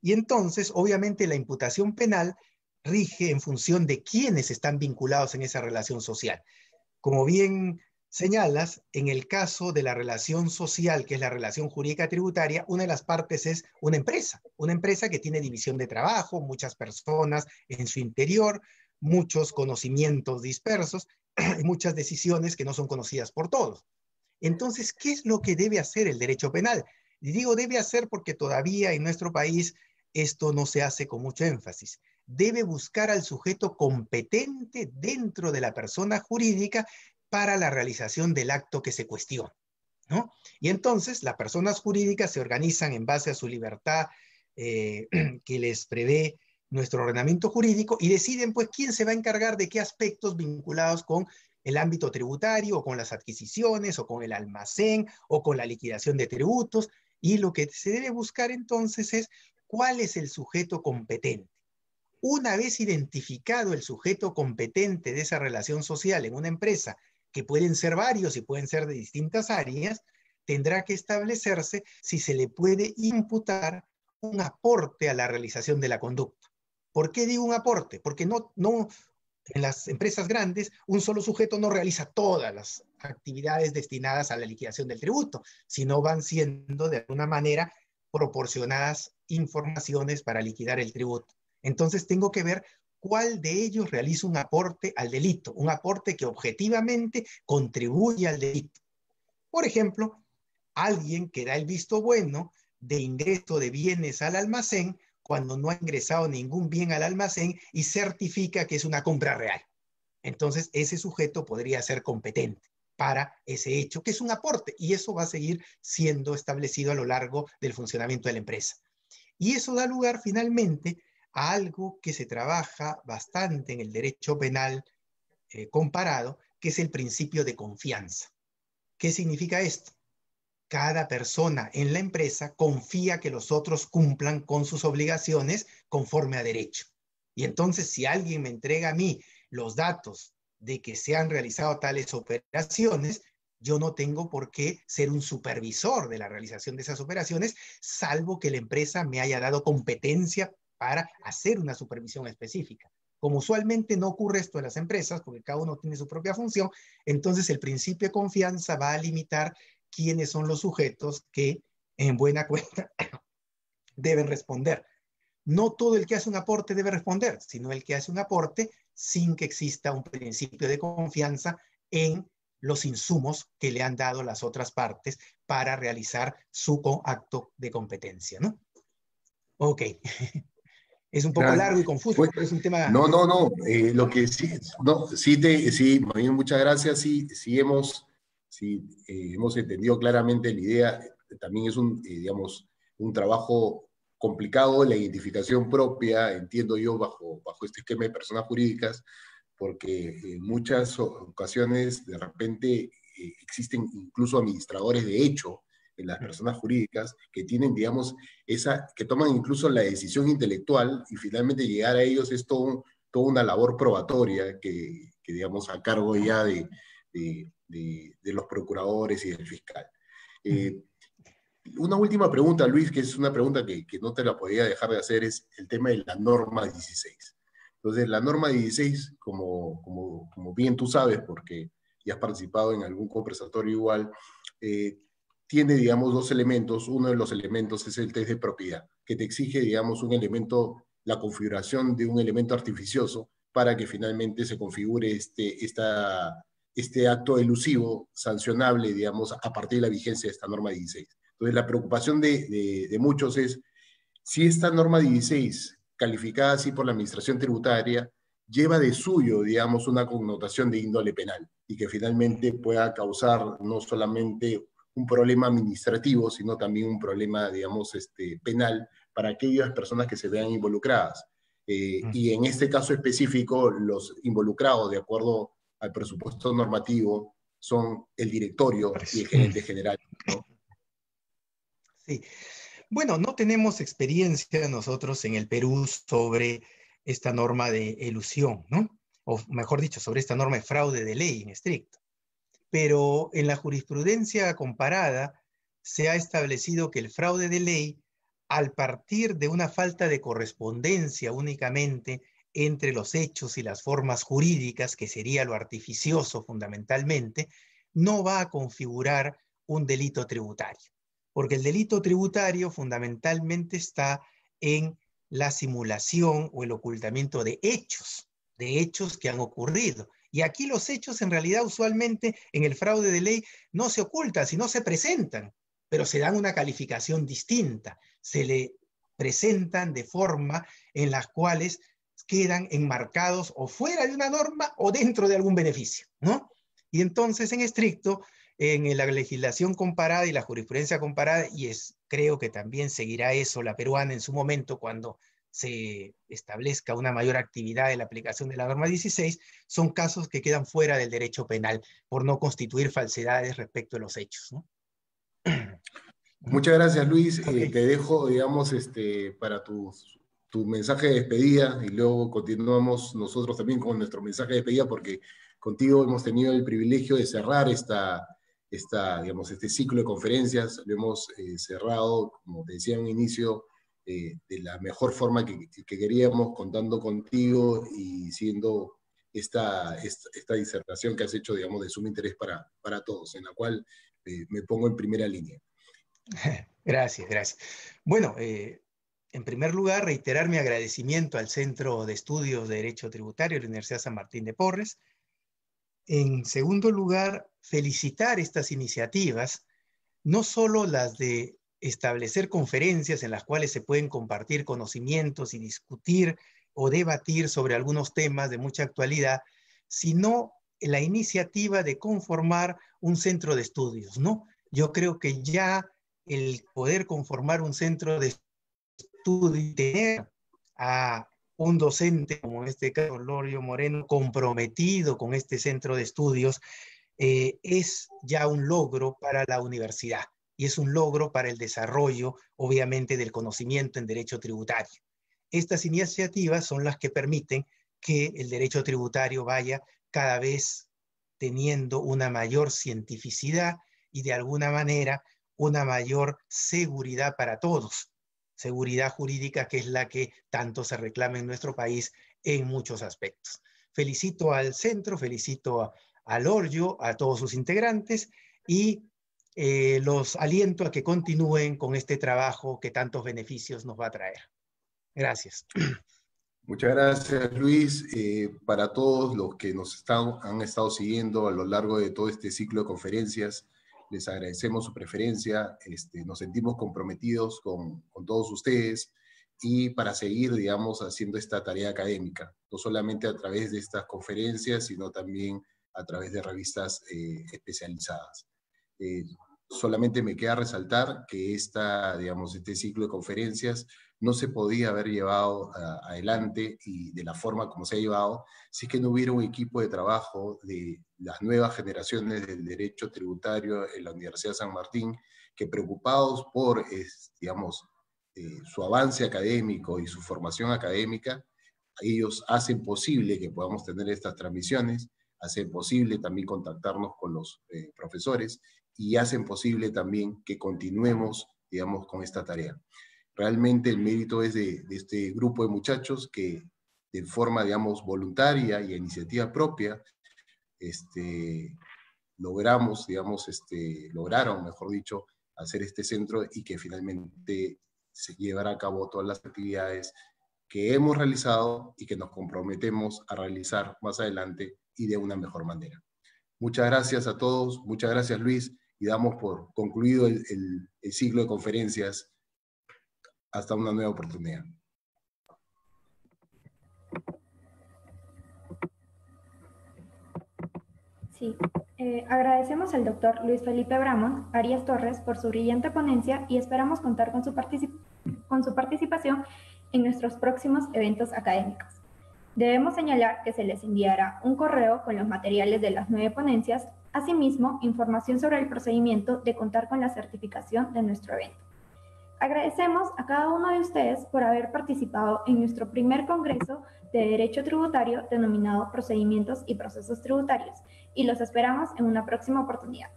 Y entonces, obviamente, la imputación penal rige en función de quiénes están vinculados en esa relación social. Como bien señalas, en el caso de la relación social, que es la relación jurídica tributaria, una de las partes es una empresa que tiene división de trabajo, muchas personas en su interior, muchos conocimientos dispersos y muchas decisiones que no son conocidas por todos. Entonces, ¿qué es lo que debe hacer el derecho penal? Y digo debe hacer porque todavía en nuestro país esto no se hace con mucho énfasis. Debe buscar al sujeto competente dentro de la persona jurídica para la realización del acto que se cuestiona, ¿no? Y entonces las personas jurídicas se organizan en base a su libertad que les prevé nuestro ordenamiento jurídico y deciden pues quién se va a encargar de qué aspectos vinculados con el ámbito tributario o con las adquisiciones o con el almacén o con la liquidación de tributos, y lo que se debe buscar entonces es cuál es el sujeto competente. Una vez identificado el sujeto competente de esa relación social en una empresa, que pueden ser varios y pueden ser de distintas áreas, tendrá que establecerse si se le puede imputar un aporte a la realización de la conducta. ¿Por qué digo un aporte? Porque no En las empresas grandes, un solo sujeto no realiza todas las actividades destinadas a la liquidación del tributo, sino van siendo de alguna manera proporcionadas informaciones para liquidar el tributo. Entonces tengo que ver cuál de ellos realiza un aporte al delito, un aporte que objetivamente contribuye al delito. Por ejemplo, alguien que da el visto bueno de ingreso de bienes al almacén cuando no ha ingresado ningún bien al almacén y certifica que es una compra real. Entonces, ese sujeto podría ser competente para ese hecho, que es un aporte, y eso va a seguir siendo establecido a lo largo del funcionamiento de la empresa. Y eso da lugar finalmente a algo que se trabaja bastante en el derecho penal comparado, que es el principio de confianza. ¿Qué significa esto? Cada persona en la empresa confía que los otros cumplan con sus obligaciones conforme a derecho. Y entonces, si alguien me entrega a mí los datos de que se han realizado tales operaciones, yo no tengo por qué ser un supervisor de la realización de esas operaciones, salvo que la empresa me haya dado competencia para hacer una supervisión específica. Como usualmente no ocurre esto en las empresas, porque cada uno tiene su propia función, entonces el principio de confianza va a limitar quiénes son los sujetos que en buena cuenta deben responder. No todo el que hace un aporte debe responder, sino el que hace un aporte sin que exista un principio de confianza en los insumos que le han dado las otras partes para realizar su acto de competencia, ¿no? Ok. Es un poco largo y confuso, pero es un tema... No, lo que sí, no, sí, Manuel, muchas gracias, sí hemos entendido claramente la idea. También es digamos, un trabajo complicado, la identificación propia, entiendo yo, bajo este esquema de personas jurídicas, porque en muchas ocasiones de repente existen incluso administradores de hecho en las personas jurídicas que tienen, digamos, que toman incluso la decisión intelectual y finalmente llegar a ellos es toda una labor probatoria que, digamos, a cargo ya de los procuradores y del fiscal. Una última pregunta, Luis, que es una pregunta que no te la podía dejar de hacer, es el tema de la norma 16. Entonces, la norma 16, como bien tú sabes, porque ya has participado en algún conversatorio igual, tiene, digamos, dos elementos. Uno de los elementos es el test de propiedad, que te exige, digamos, un elemento, la configuración de un elemento artificioso para que finalmente se configure este acto elusivo sancionable, digamos, a partir de la vigencia de esta norma 16. Entonces, la preocupación de muchos es, si esta norma 16, calificada así por la Administración Tributaria, lleva de suyo, digamos, una connotación de índole penal y que finalmente pueda causar no solamente un problema administrativo, sino también un problema, digamos, penal para aquellas personas que se vean involucradas. Y en este caso específico, los involucrados, de acuerdo al presupuesto normativo, son el directorio y el gerente general, ¿no? Sí. Bueno, no tenemos experiencia nosotros en el Perú sobre esta norma de elusión, ¿no? O mejor dicho, sobre esta norma de fraude de ley en estricto. Pero en la jurisprudencia comparada se ha establecido que el fraude de ley, al partir de una falta de correspondencia únicamente entre los hechos y las formas jurídicas, que sería lo artificioso fundamentalmente, no va a configurar un delito tributario. Porque el delito tributario fundamentalmente está en la simulación o el ocultamiento de hechos que han ocurrido. Y aquí los hechos en realidad usualmente en el fraude de ley no se ocultan, sino se presentan, pero se dan una calificación distinta. Se le presentan de forma en las cuales quedan enmarcados o fuera de una norma o dentro de algún beneficio, ¿no? Y entonces en estricto, en la legislación comparada y la jurisprudencia comparada, y creo que también seguirá eso la peruana en su momento cuando se establezca una mayor actividad en la aplicación de la norma 16, son casos que quedan fuera del derecho penal por no constituir falsedades respecto de los hechos, ¿no? Muchas gracias, Luis. Okay. Te dejo, digamos, para tu mensaje de despedida y luego continuamos nosotros también con nuestro mensaje de despedida porque contigo hemos tenido el privilegio de cerrar digamos, este ciclo de conferencias. Lo hemos cerrado, como te decía en un inicio, de la mejor forma que queríamos, contando contigo y siendo esta disertación que has hecho, digamos, de sumo interés para todos, en la cual me pongo en primera línea. Gracias, gracias. Bueno, en primer lugar, reiterar mi agradecimiento al Centro de Estudios de Derecho Tributario de la Universidad San Martín de Porres. En segundo lugar, felicitar estas iniciativas, no solo las de establecer conferencias en las cuales se pueden compartir conocimientos y discutir o debatir sobre algunos temas de mucha actualidad, sino la iniciativa de conformar un centro de estudios, ¿no? Yo creo que ya el poder conformar un centro de estudios y tener a un docente, como en este caso Lorio Moreno, comprometido con este centro de estudios, es ya un logro para la universidad y es un logro para el desarrollo, obviamente, del conocimiento en derecho tributario. Estas iniciativas son las que permiten que el derecho tributario vaya cada vez teniendo una mayor cientificidad y de alguna manera una mayor seguridad para todos. Seguridad jurídica, que es la que tanto se reclama en nuestro país en muchos aspectos. Felicito al centro, felicito a Lorio, a todos sus integrantes, y los aliento a que continúen con este trabajo que tantos beneficios nos va a traer. Gracias. Muchas gracias, Luis. Para todos los que han estado siguiendo a lo largo de todo este ciclo de conferencias, les agradecemos su preferencia, nos sentimos comprometidos con todos ustedes y para seguir, digamos, haciendo esta tarea académica, no solamente a través de estas conferencias, sino también a través de revistas especializadas. Solamente me queda resaltar que este ciclo de conferencias no se podía haber llevado adelante y de la forma como se ha llevado si es que no hubiera un equipo de trabajo de las nuevas generaciones del derecho tributario en la Universidad de San Martín, que preocupados por, su avance académico y su formación académica, ellos hacen posible que podamos tener estas transmisiones, hacen posible también contactarnos con los profesores y hacen posible también que continuemos, digamos, con esta tarea. Realmente el mérito es de este grupo de muchachos que de forma, digamos, voluntaria y a iniciativa propia, lograron, mejor dicho, hacer este centro y que finalmente se llevará a cabo todas las actividades que hemos realizado y que nos comprometemos a realizar más adelante y de una mejor manera. Muchas gracias a todos, muchas gracias Luis, y damos por concluido el ciclo de conferencias. Hasta una nueva oportunidad. Sí, agradecemos al doctor Luis Felipe Bramont Arias Torres por su brillante ponencia y esperamos contar con su participación en nuestros próximos eventos académicos. Debemos señalar que se les enviará un correo con los materiales de las 9 ponencias, asimismo, información sobre el procedimiento de contar con la certificación de nuestro evento. Agradecemos a cada uno de ustedes por haber participado en nuestro primer congreso de Derecho Tributario denominado Procedimientos y Procesos Tributarios y los esperamos en una próxima oportunidad.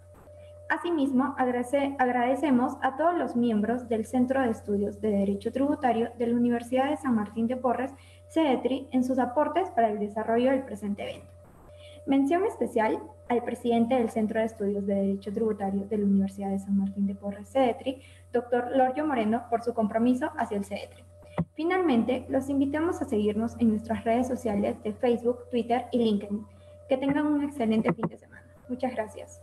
Asimismo, agradecemos a todos los miembros del Centro de Estudios de Derecho Tributario de la Universidad de San Martín de Porres, CEDETRI, en sus aportes para el desarrollo del presente evento. Mención especial al presidente del Centro de Estudios de Derecho Tributario de la Universidad de San Martín de Porres, CEDETRI, doctor Lorio Moreno, por su compromiso hacia el CEDETRI. Finalmente, los invitamos a seguirnos en nuestras redes sociales de Facebook, Twitter y LinkedIn. Que tengan un excelente fin de semana. Muchas gracias.